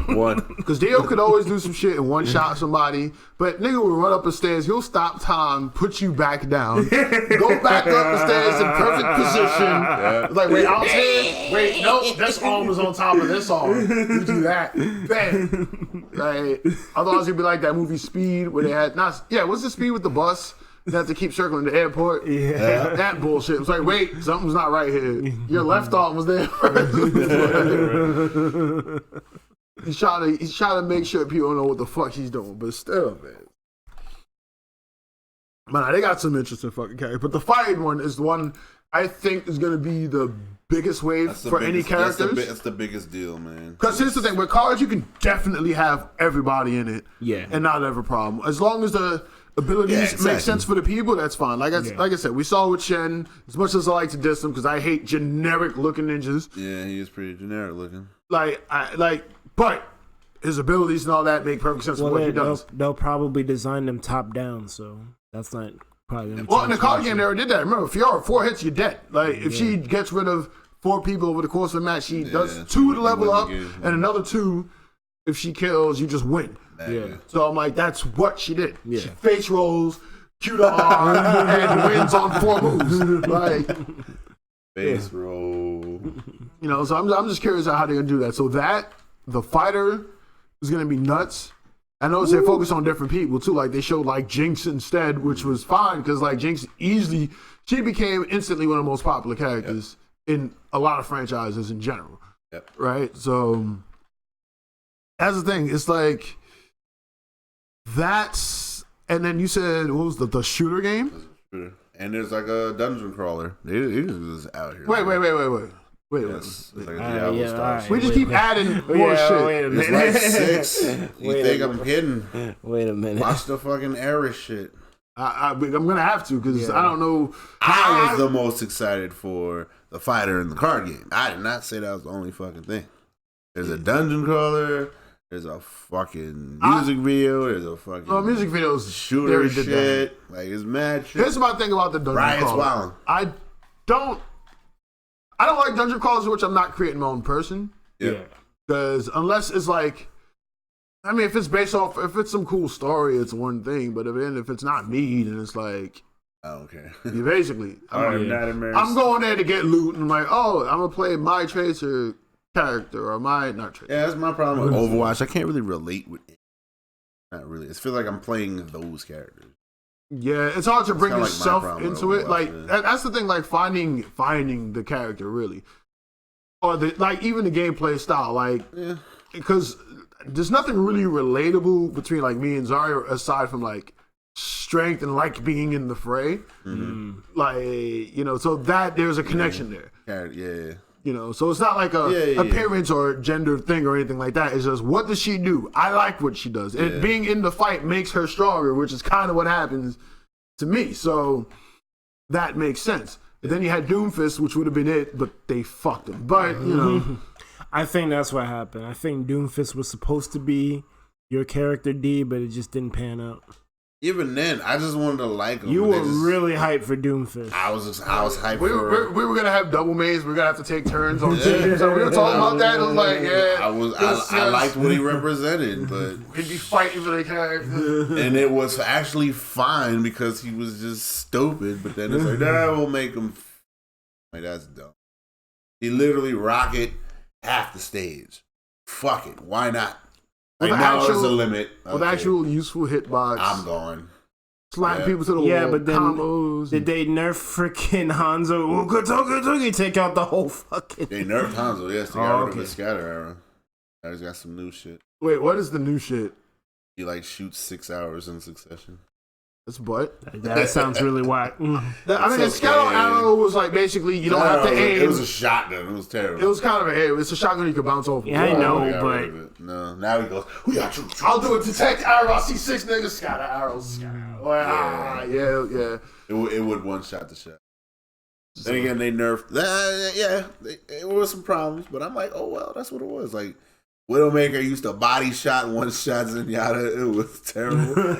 One. Because Dio could always do some shit and one shot somebody, but nigga will run up the stairs, he'll stop time, put you back down, go back up the stairs in perfect position. Yeah. Like, wait, I was here. Wait, nope, this arm was on top of this arm. You do that. Bam. Like, otherwise it'd be like that movie Speed where they had, what's the Speed with the bus? You have to keep circling the airport. Yeah. That bullshit. It was like, wait, something's not right here. Your left arm was there first. He's trying to make sure people don't know what the fuck he's doing, but still, man. Man, they got some interesting fucking characters. But the fighting one is the one I think is going to be the biggest wave for any characters. That's the biggest deal, man. Because here's the thing. With cards, you can definitely have everybody in it and not have a problem. As long as the abilities make sense for the people, that's fine. Like I said, we saw with Shen, as much as I like to diss him, because I hate generic-looking ninjas. Yeah, he is pretty generic looking. But his abilities and all that make perfect sense for what he does. They'll probably design them top down, so that's not probably. Well, in the card game, they already did that. Remember, Fiora, 4 hits, you're dead. Like, if she gets rid of 4 people over the course of a match, she does 2 to level up, and another 2, if she kills, you just win. Yeah. So I'm like, that's what she did. Yeah. She face rolls, Q to R, and wins on 4 moves. Like, face roll. You know, so I'm just curious how they're gonna do that. So the fighter is gonna be nuts. I noticed they focus on different people too. Like they showed like Jinx instead, which was fine because like Jinx she became instantly one of the most popular characters in a lot of franchises in general. Yep. Right. So that's the thing. It's like that's, and then you said what was the shooter game? And there's like a dungeon crawler. It is out here. Wait. It's like a Diablo style. We just keep adding more shit. Wait a minute. It's like 6. You think I'm kidding? Wait a minute. Watch the fucking Eris shit. I'm gonna have to because I don't know. I was the most excited for the fighter in the card game. I did not say that was the only fucking thing. There's a dungeon crawler. There's a fucking music video. There's a fucking music videos. Shooter shit. Like it's mad shit. Here's my thing about the dungeon Riot's crawler. wilding. I don't like dungeon crawlers, which I'm not creating my own person. Yeah. Because unless it's like, I mean, if it's based off, if it's some cool story, it's one thing. But if it's not me, then it's like, I don't care. You basically, I'm going there to get loot, and I'm like, oh, I'm gonna play my Tracer character or my not Tracer. Yeah, that's my problem with Overwatch. I can't really relate with it. Not really. It feels like I'm playing those characters. Yeah, it's hard to bring like yourself into it. Like that's the thing. Like finding the character really, or even the gameplay style. Like because there's nothing really relatable between like me and Zarya aside from like strength and like being in the fray. Mm-hmm. Like so that there's a connection there. Yeah. So it's not like a appearance or gender thing or anything like that. It's just, what does she do? I like what she does. And being in the fight makes her stronger, which is kind of what happens to me. So that makes sense. And then you had Doomfist, which would have been it, but they fucked him. But, I think that's what happened. I think Doomfist was supposed to be your character D, but it just didn't pan out. Even then, I just wanted to like him. You were really hyped for Doomfist. I was hyped we were gonna have double mains. We're gonna have to take turns on teams. So we were talking about that. It was like, I liked what he represented, but he'd be fighting for the character. And it was actually fine because he was just stupid. But then it's like, nah, we'll make him. Like that's dumb. He literally rocket half the stage. Fuck it, why not? Right now there's a limit. With actual useful hitbox. I'm going. Slapping people to the wall. Yeah, but then combos. Did they nerf freaking Hanzo? Take out the whole fucking... They nerfed Hanzo, yes. They got rid of his scatter arrow. Now he's got some new shit. Wait, what is the new shit? He shoots 6 hours in succession. That's butt. That sounds really whack. I mean, the scatter arrow was basically you don't have to aim. It was a shotgun. It was terrible. It was kind of a aim. It's a shotgun you can bounce off. Yeah, I know, but no. Now he goes. I'll do a detect arrow. I see 6 niggas. Scatter arrows. Yeah. It would one shot the shot. Then again, they nerfed. It was some problems, but I'm like, oh well, that's what it was. Like Widowmaker used to body shot one shot Zenyatta. It was terrible.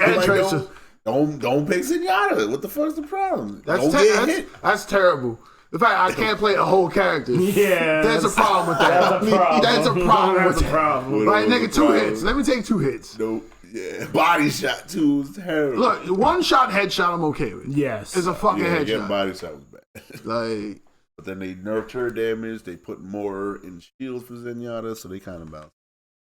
And Don't pick Zenyatta. What the fuck's the problem? That's terrible. In fact, I can't play a whole character. Yeah. There's a problem with that. That's a problem with that. Like, nigga, 2 hits. Let me take 2 hits. Nope. Yeah. Body shot, too, was terrible. Look, 1-shot headshot I'm okay with. Yes. It's a fucking headshot. Getting body shot was bad. Like... But then they nerfed her damage. They put more in shields for Zenyatta, so they kind of balanced.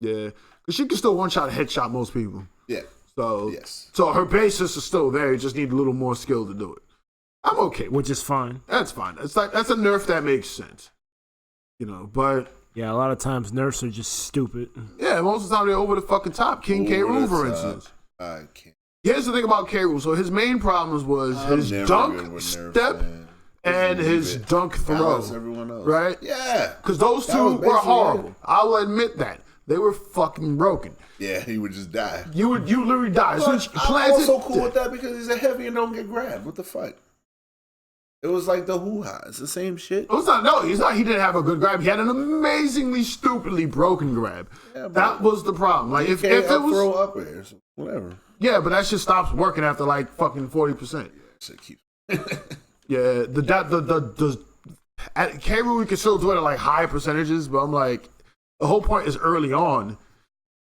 Yeah. Because she can still 1-shot headshot most people. Yeah. So, yes. So her basis is still there. You just need a little more skill to do it. I'm okay. Which is fine. That's fine. It's like that's a nerf that makes sense. But yeah, a lot of times nerfs are just stupid. Yeah, most of the time they're over the fucking top. King K. Rool, for instance. I can't. Here's the thing about K. Rool. So his main problems was his dunk step and his dunk throw. Everyone else. Right? Yeah. Because those two were horrible. I'll admit that. They were fucking broken. Yeah, he would just die. You literally die. So I'm also cool with that because he's a heavy and don't get grabbed. What the fuck? It was like the hoo-ha. It's the same shit. It was not. No, he's not. He didn't have a good grab. He had an amazingly, stupidly broken grab. Yeah, that was the problem. Like if it was throw up airs, whatever. Yeah, but that shit stops working after like fucking 40%. Yeah, shit keeps. Yeah, the at K. Rool we can still do it at like high percentages, but I'm like, the whole point is early on.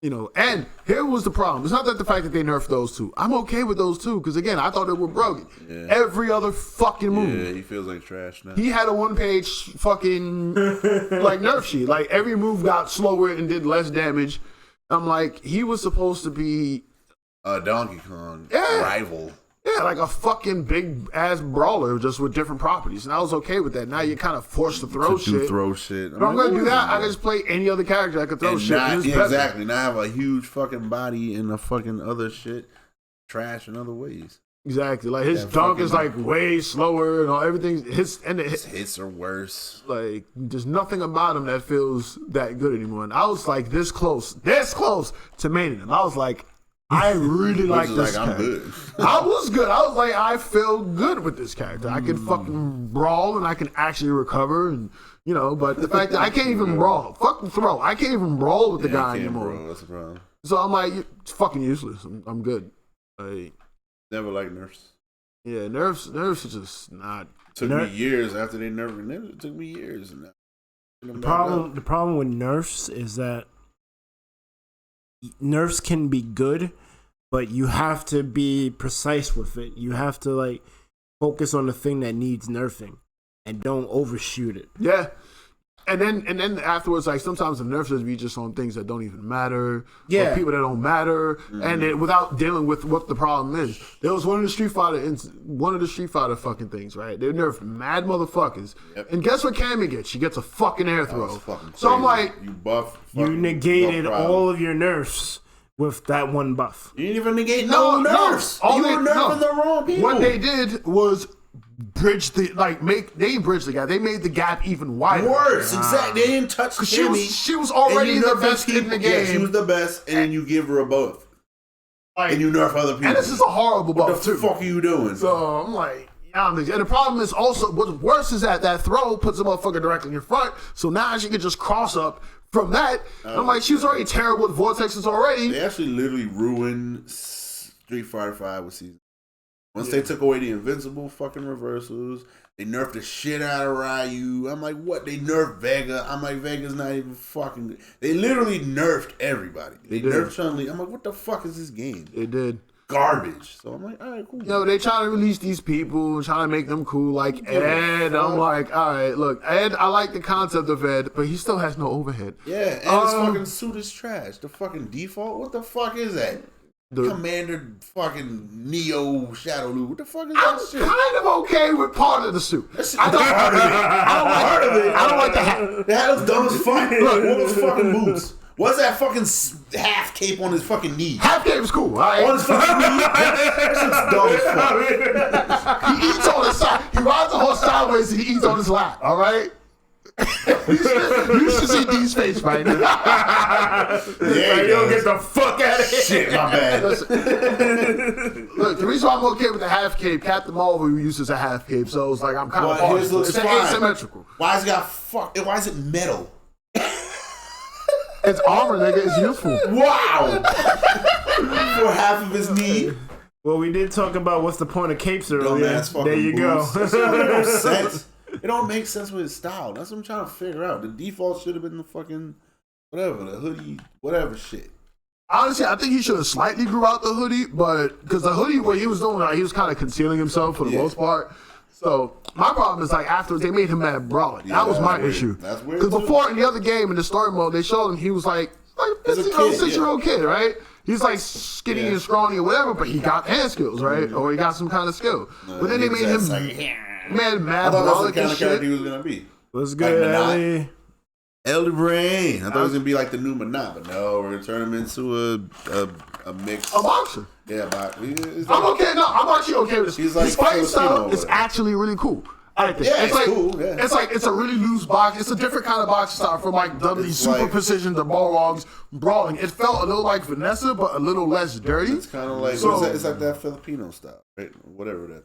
You know, and here was the problem. It's not that the fact that they nerfed those two. I'm okay with those two because, again, I thought they were broken. Yeah. Every other fucking move. Yeah, he feels like trash now. He had a one-page fucking, like, nerf sheet. Like, every move got slower and did less damage. I'm like, he was supposed to be... a Donkey Kong rival. Yeah, like a fucking big-ass brawler just with different properties. And I was okay with that. Now you're kind of forced to throw shit. Throw shit. But I'm going to do that. I can just play any other character that could throw shit. Exactly. Now I have a huge fucking body and a fucking other shit. Trash in other ways. Exactly. Like, his dunk is, like, way slower and all everything. His hits are worse. Like, there's nothing about him that feels that good anymore. And I was, like, this close to maining him. I was like... I really like this character. I'm good. I was good. I was like, I feel good with this character. I can fucking brawl and I can actually recover and, you know, but the fact that I can't even brawl. Fuck the throw. I can't even brawl with the guy anymore. Bro, that's the problem. So I'm like, it's fucking useless. I'm good. Like, never liked nerfs. Yeah, nerfs are just not. Took me years after they nerfed it. It took me years. The problem with nerfs is that nerfs can be good, but you have to be precise with it. You have to like focus on the thing that needs nerfing and don't overshoot it. Yeah. And then afterwards, like sometimes the nerfs just be just on things that don't even matter. Yeah. Or people that don't matter. Mm-hmm. And then without dealing with what the problem is. There was one of the Street Fighter fucking things, right? They nerfed mad motherfuckers. Yep. And guess what Cammy gets? She gets a fucking air throw. So I'm like, you negated all of your nerfs with that one buff. You didn't even negate no nerfs. You were nerfing the wrong people. What they did was bridge the gap. They made the gap even wider. Worse, exactly. They didn't touch Kimmy. She was already the best in the game. Yeah, she was the best, and then you give her a buff. Like, and you nerf other people. And this is a horrible buff too. What the fuck are you doing? So I'm like, and the problem is also what's worse is that throw puts the motherfucker directly in front. So now she can just cross up from that. I'm like, she was already terrible with vortexes already. They actually literally ruined Street Fighter V with season. Once they took away the invincible fucking reversals, they nerfed the shit out of Ryu. I'm like, what? They nerfed Vega. I'm like, Vega's not even fucking good. They literally nerfed everybody. They nerfed Chun-Li. I'm like, what the fuck is this game? They did. Garbage. So I'm like, all right, cool. Yo, they trying to release these people, trying to make them cool like Ed. I'm like, all right, look, Ed, I like the concept of Ed, but he still has no overhead. Yeah, and his fucking suit is trash. The fucking default, what the fuck is that? Commander fucking Neo Shadow Lu. What the fuck is that shit? I'm kind of okay with part of the suit. I don't like the hat. The hat was dumb as fuck. Look, what was fucking boots? What's that fucking half cape on his fucking knee? Half cape is cool, all right? On his fucking knee? That shit's dumb as fuck. He eats on his side. He rides the horse sideways and he eats on his lap, all right? You should see D's face right now. Yeah, you'll get the fuck out of here. Shit, my bad. Look, the reason why I'm okay with the half cape, Captain Marvel uses a half cape, so it's like I'm kind of his looks it's fine. asymmetrical. Why is why is it metal? It's armor, nigga. It's useful. Wow. For half of his knee. Well, we did talk about what's the point of capes earlier. There you go. It don't make sense with his style. That's what I'm trying to figure out. The default should have been the fucking whatever, the hoodie, whatever shit. Honestly, I think he should have slightly grew out the hoodie, but because the hoodie, what he was doing, he was kind of concealing himself for the most part. So my problem is like afterwards they made him mad brawling. Yeah, that was my weird. issue. That's weird. Because before in the other game in the story mode, they showed him he was like 6-year-old kid, right? He's like skinny and scrawny or whatever, but he got hand skills, right? Or he got some kind of skill. But then they made him mad I thought that's the kind and of character he was gonna be. What's good, Ellie? Elder Brain. I thought it was gonna be like the new Manat, but no, we're gonna turn him into a mix. A boxer. Yeah, I'm okay. No, I'm actually okay with this. He's like his fighting style Filipino, is actually really cool. I think. Yeah, it's like, cool. Yeah. It's a really loose box. It's a different kind of boxing style from like Dudley's super like, precision to Balrog's brawling. It felt a little like Vanessa, but a little less dirty. It's kind of like it's like that Filipino style, right? Whatever that.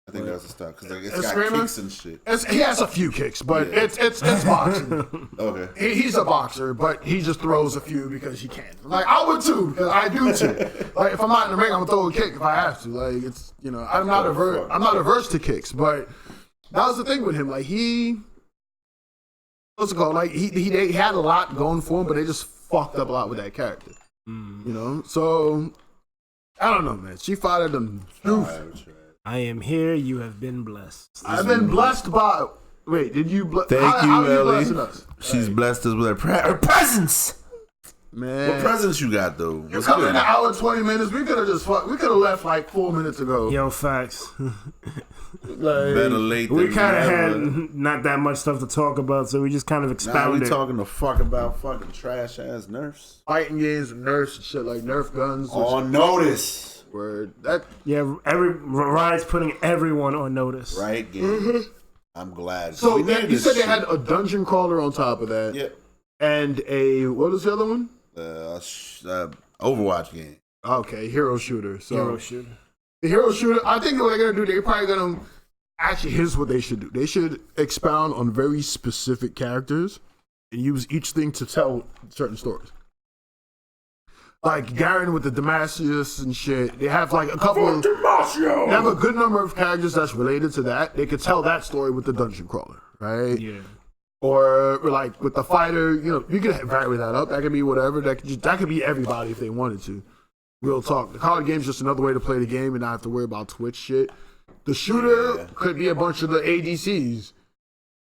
I think that's the style because like it's got kicks and shit. He has a few kicks, but it's boxing. Okay. He's a boxer, but he just throws a few because he can. Like I would too, because I do too. Like if I'm not in the ring, I'm gonna throw a kick if I have to. Like it's I'm not averse to kicks, but that was the thing with him. Like what's it called? Like he had a lot going for him, but they just fucked up a lot with that character. So I don't know, man. She fired them. I am here. You have been blessed. I've been blessed by. Wait, did you? Thank you, Ellie. Us? She's blessed us with her presence. Man, What presents you got though? you're coming in an hour 20 minutes. We could have just we could have left like 4 minutes ago. Yo, facts. Better late than We kind of never. had not that much stuff to talk about, so we just kind of Now expounded. we talking the fuck about fucking trash ass nerfs. Fighting games and nerfs and shit like Nerf guns. On notice. Word that Yeah, Riot's putting everyone on notice. Right game. I'm glad. so We they, needed you this said they shit. had a dungeon crawler on top of that, Yep. and a what was the other one? Overwatch game. Okay, hero shooter. So Hero shooter. the hero shooter. I think what they're gonna do, they're probably gonna actually. Here's what they should do. They should expound on very specific characters and use each thing to tell certain stories. Like Garen with the Damascus and shit. They have like a couple. They have a good number of characters that's related to that. They could tell that story with the dungeon crawler, right? Yeah. Or like with the fighter, you could vary that up. That could be whatever. That could be everybody if they wanted to. Real talk. The card game's just another way to play the game and not have to worry about Twitch shit. The shooter could be a bunch of the ADCs.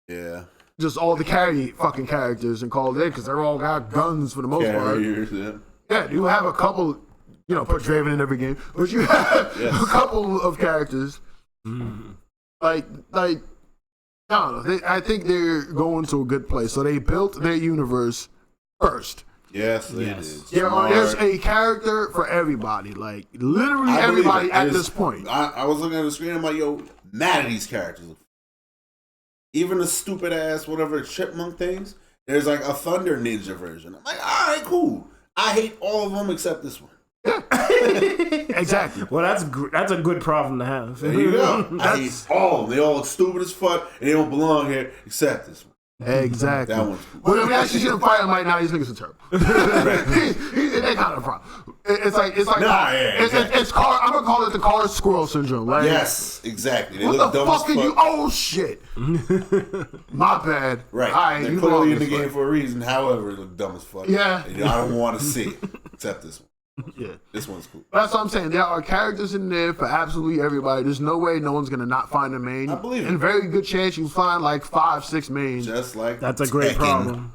Yeah. Just all the carry fucking characters and call it in because they're all got guns for the most part. Carriers, yeah. Yeah, you have a couple, put Draven in every game, but you have a couple of characters. Like, I don't know. I think they're going to a good place. So they built their universe first. Yes, they did. There's a character for everybody. Like, literally I believe everybody it. at this point. I was looking at the screen. I'm like, yo, mad at these characters. Even the stupid ass whatever chipmunk things. There's like a Thunder Ninja version. I'm like, all right, cool. I hate all of them except this one. Exactly. Well, that's a good problem to have. There you go. I hate all of them. They all look stupid as fuck, and they don't belong here except this one. Exactly. That one's cool. When we actually see them fight, I'm like, nah, these niggas are terrible. They kind of a problem. It's like, it's car. I'm gonna call it the car squirrel syndrome. Like, Yes, exactly. They what look the dumb fuck as are fuck. you? Oh shit. My bad. Right. All right, They're you clearly wrong in the as game fuck. for a reason. However, it look dumb as fuck. Yeah. And I don't want to see it except this one. Yeah. This one's cool. That's what I'm saying. There are characters in there for absolutely everybody. There's no way no one's gonna not find a main. I believe it. And very good chance you find like 5-6 mains. Just like That's a great Tekken. problem.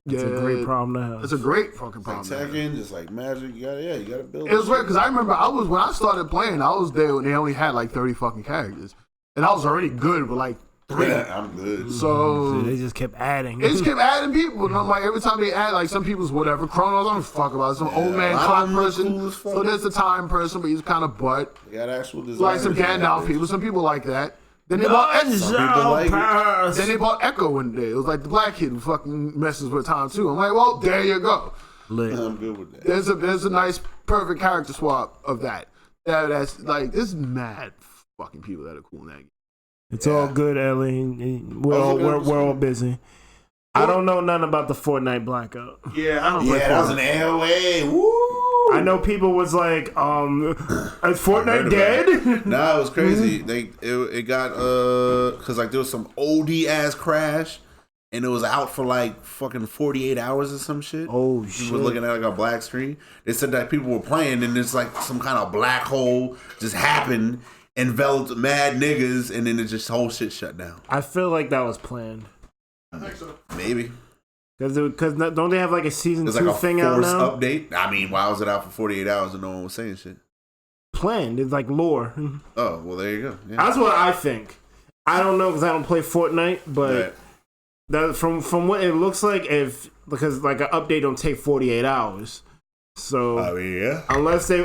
It's a great problem to have. It's a great fucking Like problem. Tekken, just like Magic. You gotta build. It was weird because I remember when I started playing, I was there when they only had like 30 fucking characters, and I was already good with like 3. Yeah, I'm good. So They just kept adding. they just kept adding people, and I'm like, every time they add, like some people's whatever, Chronos, I don't fuck about it, some old man a lot clock of them look person. cool as fuck. So there's a time person, but he's kind of butt. They got actual designers. Like some Gandalf people, some people like that. Then they bought people like it. Then they bought Echo one day. It was like the black kid who fucking messes with time too. I'm like, well, there you go. Lit. I'm good with that. There's a nice perfect character swap of that. That's like this mad fucking people that are cool in that game. It's all good, Ellie. We're all busy. I don't know nothing about the Fortnite blackout. Yeah, I don't play Yeah, that was Fortnite. an AOA. Woo! I know people was like, is Fortnite dead? Nah, it was crazy. It got because like there was some OD ass crash, and it was out for like fucking 48 hours or some shit. Oh You shit! were looking at like a black screen. They said that people were playing, and it's like some kind of black hole just happened, enveloped mad niggas, and then it just whole shit shut down. I feel like that was planned. I think so. Maybe Because don't they have like a season there's 2 like a thing out force now? update. I mean, why was it out for 48 hours and no one was saying shit? Planned. It's like lore. Oh well, there you go. Yeah. That's what I think. I don't know because I don't play Fortnite, but Right. That from what it looks like, because like an update don't take 48 hours. So unless they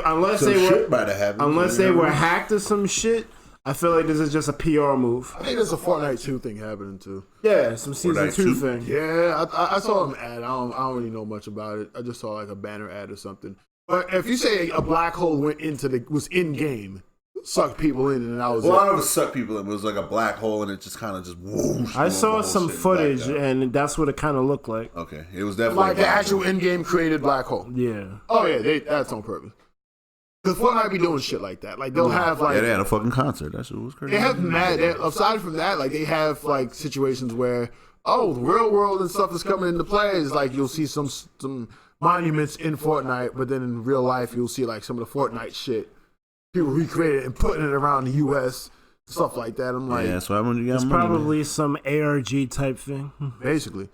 were hacked or some shit, I feel like this is just a PR move. I think there's a Fortnite 2 thing happening too. Yeah, some season 2 thing. Yeah, I saw an ad. I don't really know much about it. I just saw like a banner ad or something. But if you say a black hole was in game, sucked people in, and I was I don't suck people in. It was like a black hole, and it just kind of just whoosh. I saw some footage, and that's what it kind of looked like. Okay, it was definitely like the actual in-game created black hole. Yeah. Oh yeah, that's on purpose. Because Fortnite be doing shit like that. Like they'll have like they had a fucking concert. That shit was crazy. They have aside from that, like they have like situations where the real world and stuff is coming into play. Is like you'll see some monuments in Fortnite, but then in real life you'll see like some of the Fortnite shit. People recreated it and putting it around the U.S., stuff like that. I'm like, so I'm gonna it's probably some ARG type thing, basically.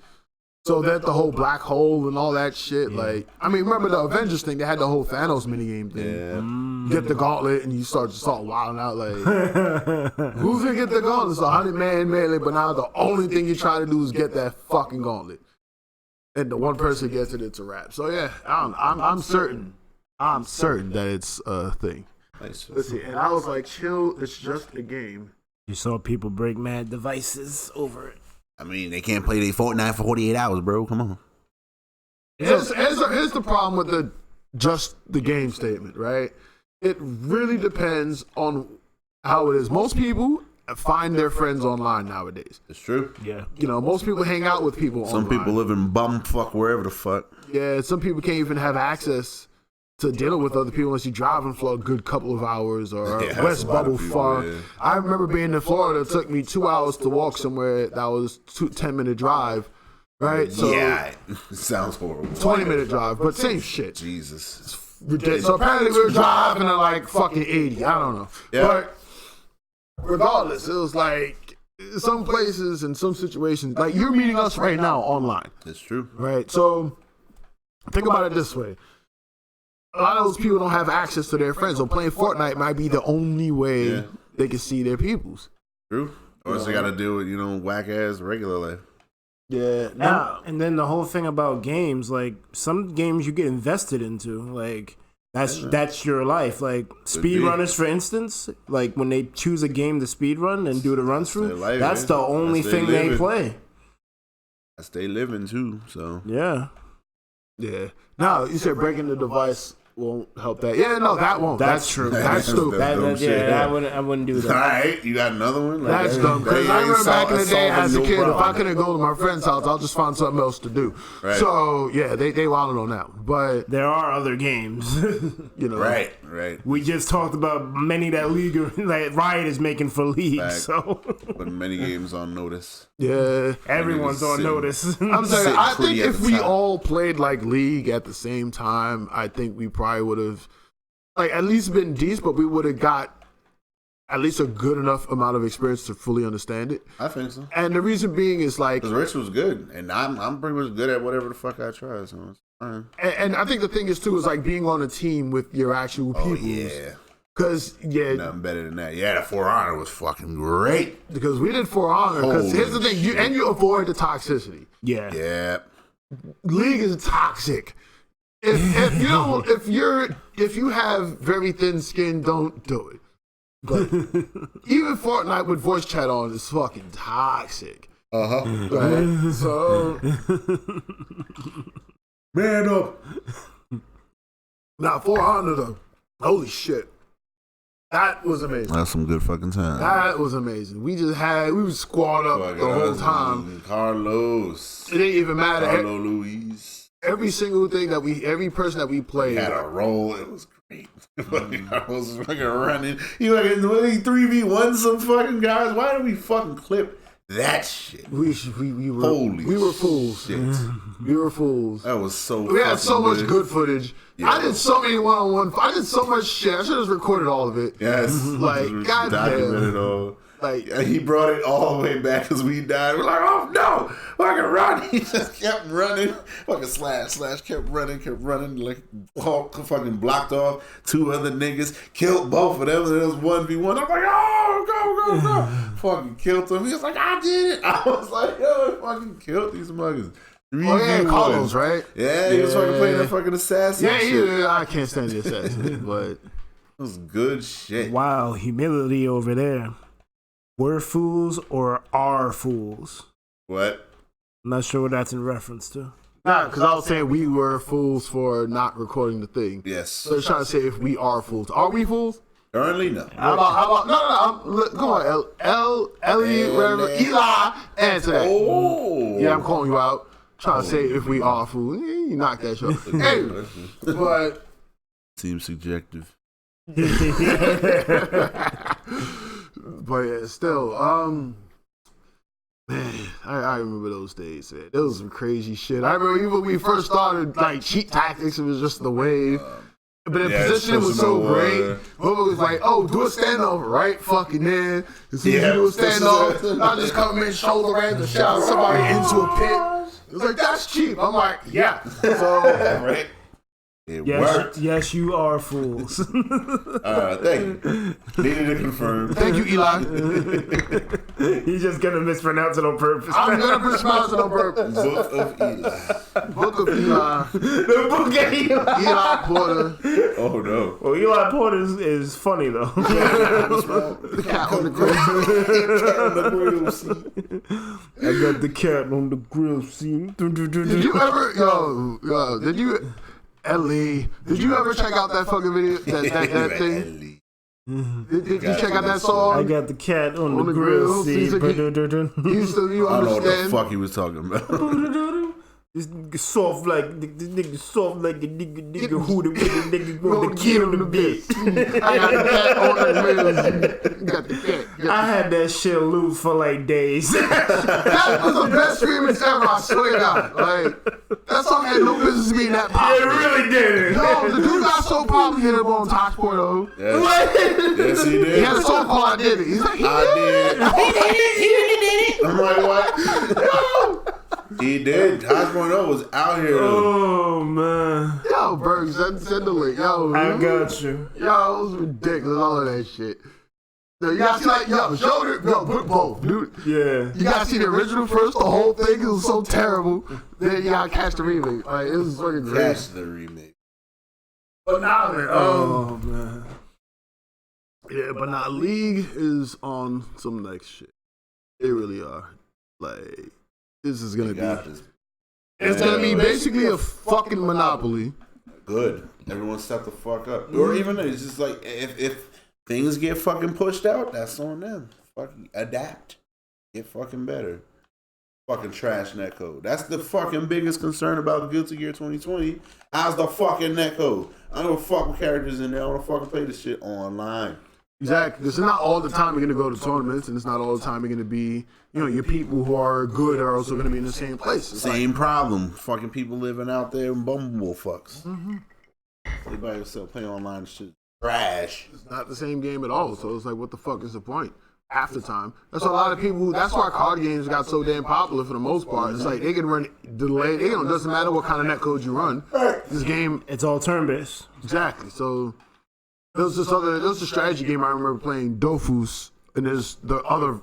So that the whole black hole and all that shit. Yeah. Like, I mean, remember the Avengers thing? They had the whole Thanos minigame thing. Yeah. Get the gauntlet and you start wilding out like, who's gonna get the gauntlet? It's a 100-man melee, but now the only thing you try to do is get that fucking gauntlet, and the one person gets it, it's a wrap. So yeah, I'm certain that it's a thing. Let's see. And I was like, chill, it's just a game. You saw people break mad devices over it. I mean, they can't play their Fortnite for 48 hours, bro. Come on. Here's the problem with just the game statement, right? It really depends on how it is. Most people find their friends online nowadays. It's true. Yeah. You know, most people hang out with people online. Some people live in bumfuck wherever the fuck. Yeah, some people can't even have access to dealing with other people unless you're driving for a good couple of hours or West Bubble far. Yeah. I remember being in Florida. It took me 2 hours to walk somewhere that was 10-minute drive, right? So yeah, it sounds horrible. 20-minute drive, but same shit. Jesus. So apparently we were driving at like fucking 80. I don't know. Yeah. But regardless, it was like some places and some situations, like you're meeting us right now online. It's true. Right? So think about it this way. A lot of those people don't have access to their friends, so playing Fortnite might be the only way they can see their peoples. True. Or else they got to deal with, whack ass regular life. Yeah. And then the whole thing about games, like some games you get invested into, like that's your life. Like speedrunners, for instance, like when they choose a game to speedrun and do the run through, that's the only thing they play. That's they living too. So yeah. Now you said breaking the device won't help that. Yeah, no, that won't. That's true. That's stupid. I wouldn't do that. All right, you got another one? Like, that's dumb. Because I remember back in the day as a kid, if I couldn't go to my friend's house, I'll just find something else to do. Right. So, yeah, they wilded on that one. But there are other games. Right. We just talked about many that Riot is making for League. So, but many games on notice. Yeah. Everyone's on notice. I'm saying, I think if we all played like League at the same time, I think we probably would have at least been decent, but we would have got at least a good enough amount of experience to fully understand it. I think so. And the reason being is because Rich was good, and I'm pretty much good at whatever the fuck I try. So it's fine. And I think the thing is too is being on a team with your actual people. Oh yeah. Because nothing better than that. Yeah, the For Honor was fucking great. Because we did For Honor. Because here's the thing, you avoid the toxicity. Yeah. League is toxic. If you have very thin skin, don't do it. But even Fortnite with voice chat on is fucking toxic. Right? So man up. Now For Honor though, holy shit. That was amazing. That's some good fucking time. That was amazing. We would squad up the whole time. Carlos. It didn't even matter. Carlo Luis. Every single thing every person that we played had a role. It was great. I was fucking running. You fucking 3v1 some fucking guys. Why did we fucking clip that shit? We were fools. Shit. We were fools. That was so. We had so much good footage. Yeah. I did so many one-on-one. I did so much shit. I should have recorded all of it. Yes. Goddamn. Documented all. Like he brought it all the way back because we died. We're like, oh no, fucking run! He just kept running. Fucking slash kept running. Like Hulk fucking blocked off 2 other niggas, killed both of them. It was 1v1. I'm like, oh, go. Fucking killed him. He was like, I did it. I was like, yo, I fucking killed these muggers. Carlos, right? Yeah, he was fucking playing that fucking assassin. Yeah, I can't stand the assassin, but it was good shit. Wow, humility over there. We're fools or are fools? What? I'm not sure what that's in reference to. nah, because I was saying we were fools for not recording the thing. Yes. So they're trying to say if we are fools. Are we fools? Currently, no. How about no, come on, Ellie, whatever, Eli, answer that. Oh. Yeah, I'm calling you out. Trying to say if we are fools. Yeah, you knock that shit. Hey, but seems subjective. But yeah, still, man, I remember those days, man. There was some crazy shit. I remember even when we first started, like, cheat tactics, it was just the wave. But the positioning was so great. Whoever was like, oh, do a standover, right? Fucking then. As soon as you do a standoff, I just come in, shoulder ran to shot somebody into a pit. It was like, that's cheap. I'm like, yeah. So, Right? It worked. Yes, you are fools. Thank you. Needed to confirm. thank you, Eli. He's just gonna mispronounce it on purpose. I'm going to mispronounce it on purpose. Book of Eli. Book of Eli. The book of Eli. Eli Porter. Oh no. Well, Eli Porter is funny though. The cat on the grill. I got the cat on the grill scene. Did you ever, yo, did you, Ellie, did you ever check out that fucking video, that thing? Did you check out that song? I got the cat on the grill scene. You I don't know what the understand? fuck he was talking about. This nigga soft like the nigga who the nigga gonna kill the bitch. I got the cat on the grill. You got the cat. I had that shit loose for like days. That was the best remix ever, I swear to God. Like, that song had no business being that It popular. really did. Yo, the dude got so popular, he hit him on Tosh.0. Yes, he did. He had a song called I Did It. He's like, I did. I'm like, what? He did. Tosh.0 was out here. Oh man. yo, Berg, send the link. Yo, I got you. yo, it was ridiculous, all of that shit. Yo, you gotta see, like, show it, put both, dude. Yeah. You gotta see the original first, the whole thing, it was so terrible. Then you gotta catch the remake. Like, it was fucking great. Catch the remake. But now, man, Oh man. yeah, but now League is on some next shit. They really are. Like, this is gonna Got be. this. It's gonna be basically a fucking monopoly. Good. Everyone step the fuck up. Or even it's just like if things get fucking pushed out, that's on them. Fucking adapt. Get fucking better. Fucking trash netcode. That's the fucking biggest concern about Guilty Gear 2020. How's the fucking netcode? I don't fuck with characters in there. I want to fucking play this shit online. Exactly. It's not all the time you're gonna go to tournaments, and it's not all the time you're gonna be, your people who are good are also gonna be in the same place. It's Same problem. Fucking people living out there in bumble fucks. Everybody will still play online shit. Trash. It's not the same game at all. So it's like, what the fuck is the point? Half the time. That's why a lot of people. That's why card games got so damn popular for the most part. It's like they can run delayed. It doesn't matter what kind of netcode you run. This game, It's all turn based. exactly. So there was a strategy game I remember playing, Dofus, and there's the other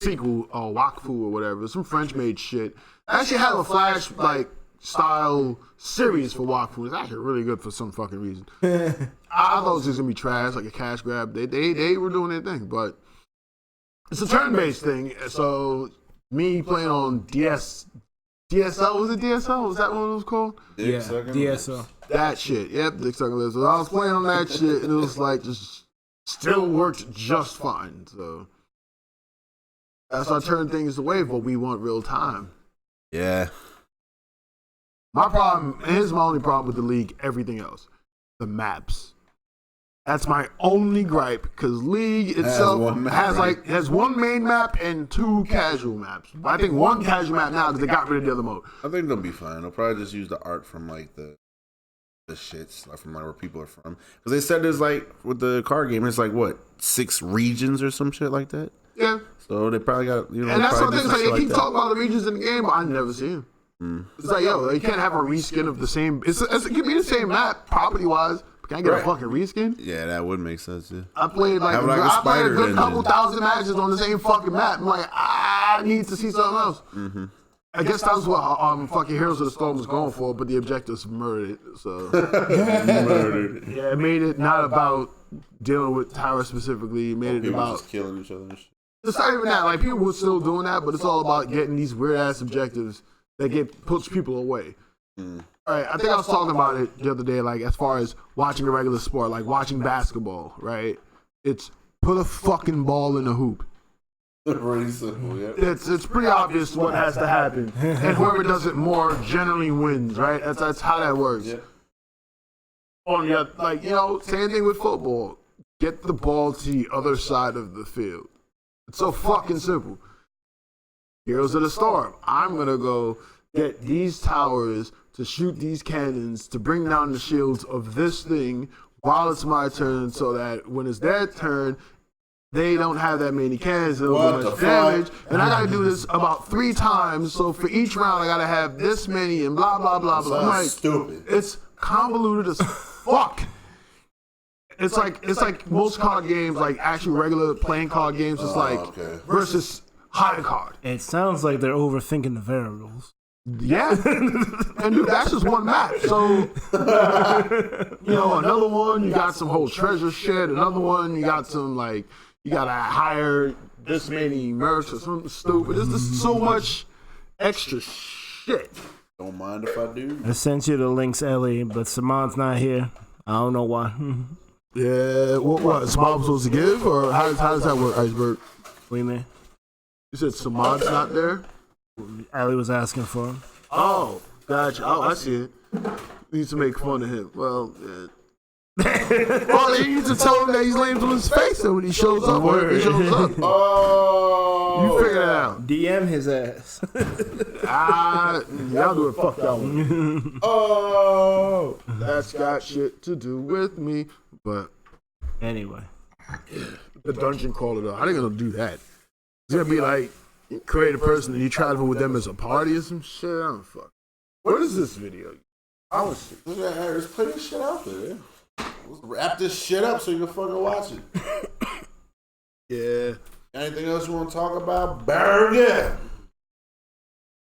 sequel, Wakfu or whatever, some French made shit. I actually have a Flash style series for Wakfu. It's actually really good for some fucking reason. I thought it was just gonna be trash, like a cash grab. They were doing their thing, but it's a turn based thing. So me playing on DSL, was it DSL? Was that what it was called? Dick sucking DSO. That shit. Yep, Dick Sucking Lips. So I was playing on that shit, and it was like just still worked just fine. So that's how I turn things away, but we want real time. Yeah. My problem, and here's my only problem with the league, everything else. The maps. That's my only gripe, because League itself one map, has right? has one main map and 2 casual maps. I think one casual map now because they got rid of the other mode. I think they'll be fine. They'll probably just use the art from the shits, from where people are from. Because they said there's with the card game, it's 6 regions or some shit like that. Yeah. So they probably got, you know. And that's probably what do things like some they shit keep talking about the regions in the game, but I never see them. It's like, yo, you can't have a reskin of the same. It could be the same map property wise. Can I get a fucking reskin? Yeah, that would make sense. Yeah. I played like, I played a good couple thousand matches on the same fucking map. I'm like, I need to see something else. I guess that was what fucking Heroes of the Storm was going for, but the objectives murdered. So Murdered. yeah, it made it not about dealing with Tower specifically. It made it People about just killing each other and shit. It's not even that. Like, people were still doing that, but it's all about getting these weird ass objectives that push people away. All right, I think I was talking about it the other day, like, as far as watching a regular sport, like watching basketball, right? It's put a fucking ball in a hoop. Pretty simple, yeah. It's pretty obvious what has to happen, and whoever does it more generally wins, right? That's how that works. Yeah. On the other, like, you know, same thing with football. Get the ball to the other side of the field. It's so fucking simple. Heroes of the Storm. I'm gonna go get these towers to shoot these cannons to bring down the shields of this thing while it's my turn, so that when it's their turn, they don't have that many cannons, it'll do much damage. And I gotta do this about 3 times, so for each round I gotta have this many and blah blah blah blah. I'm like, stupid. It's convoluted as fuck. It's like most card games, like actual regular playing card games, it's like versus high card. It sounds like they're overthinking the variables. Yeah, and dude, that's just one map. So, you know, another one, you got some whole treasure shit. Another one, you got some, like, you gotta hire this many mercs or something stupid. There's just so much extra shit. Don't mind if I do. I sent you the links, Ellie, but Saman's not here. I don't know why. Yeah, what? Samad's supposed to give, or how does that work, Iceberg? What do you mean? You said Samad's not there? Ellie was asking for him. Oh, gotcha. Oh, I see it. Needs to make fun of him. Well, yeah. Well, they need to tell him that he's lame to his face, and when he shows up, or he shows up. Oh, you figure it out. DM his ass. Y'all do it. Fuck that one. Oh, that's got shit to do with me. But anyway, the dungeon crawler though, I think it'll do that. It's gonna be like, create a person and you travel with them as a party or some shit. I don't fuck. What is this video? There's plenty of shit out there. Let's wrap this shit up so you can fucking watch it. Yeah. Anything else you want to talk about? Berg.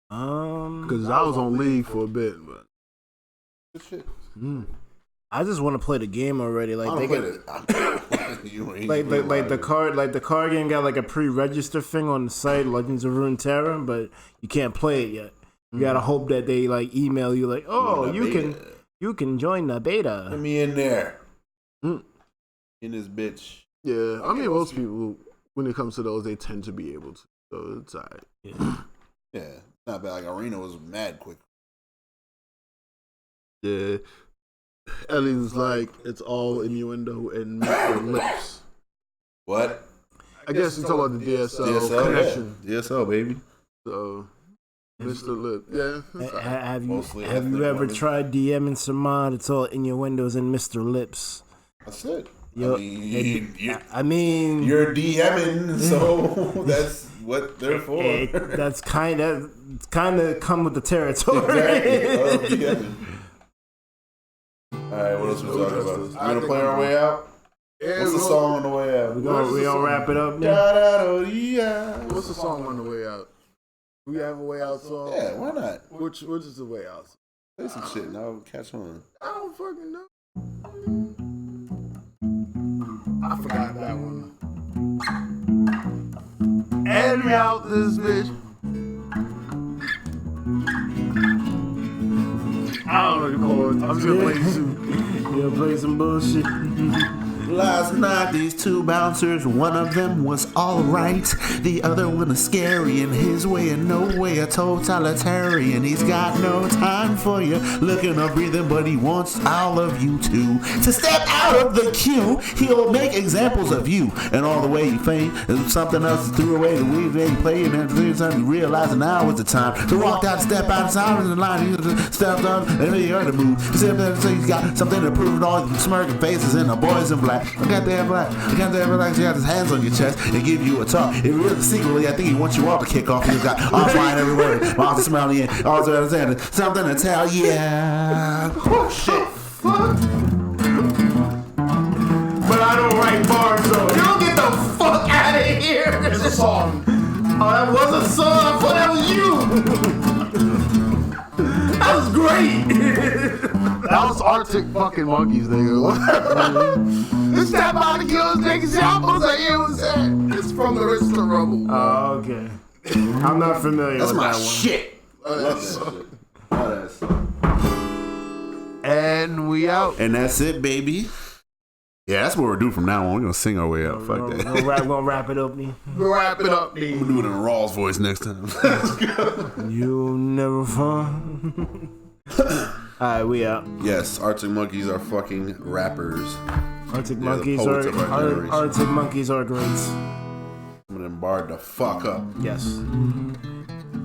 Because I was on League for a bit, but Good shit. I just want to play the game already. Like they got, like the card game got like a pre-register thing on the site, Legends of Runeterra, but you can't play it yet. You gotta hope that they like email you like, oh, you can join the beta. Let me in there. In this bitch. yeah, I mean most people when it comes to those they tend to be able to, so it's alright. Yeah, not bad. Like Arena was mad quick. Yeah. Ellie's like, it's all innuendo and Mr. Lips. What? I guess he's talking about the DSL connection. Yeah. DSL, baby. So, Mr. Lip, yeah. Have you ever tried DMing Samad? It's all innuendos and Mr. Lips. That's it. I mean, you're DMing, so that's what they're for. That's kind of come with the territory. Exactly. All right, what else we talking about? We gonna play our way out? Yeah, what's the song on the way out? We gonna wrap it up now? What's the song on the way out? Do we have a way out song? Yeah, why not? Which is the way out song? Play some shit and I'll catch on. I don't fucking know. I forgot that one. And we out this bitch. I don't know the chords. I'm just gonna play some. You'll play some bullshit. Last night, these two bouncers, one of them was alright. The other one is scary in his way, and no way a totalitarian. He's got no time for you, looking or breathing, but he wants all of you to step out of the queue. He'll make examples of you, and all the way you faint is something else threw away the weed they played, and at the same time you realize now is the time to walk out, step outside of the line. He steps up, and you're in the mood. He's got something to prove, and all the smirking faces and the boys in black. I got that black. He got his hands on your chest. And give you a talk. If really secretly, I think he wants you all to kick off. He's got all flying everywhere. Monster smelling in. Also understanding something to tell you. Oh shit! Fuck. But I don't write bars, so you don't get the fuck out of here. It's a song. Oh, that was a song. I thought that was you. That was great. That was Arctic fucking monkeys, nigga. It's that body kills niggas. It's from the Rhy'zrd Rumble. Oh, okay. I'm not familiar That's with my that one. shit. And we out. And that's it, baby. Yeah, that's what we're doing from now on. We're gonna sing our way out. Fuck that. We're gonna wrap it up, me. Wrap it up, D. We'll do it in Raw's voice next time. You'll never find. Alright, we out. Yes, Arctic Monkeys are fucking rappers. Arctic They're the monkeys poets are of our generation. Arctic monkeys are great. Some of them barred the fuck up. Yes.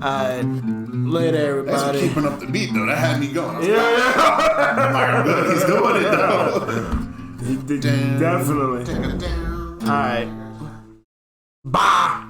Alright, later, Thanks for everybody. keeping up the beat, though. That had me going. I was Yeah, I'm like, I'm good. He's doing it, though. definitely. Alright. Bye.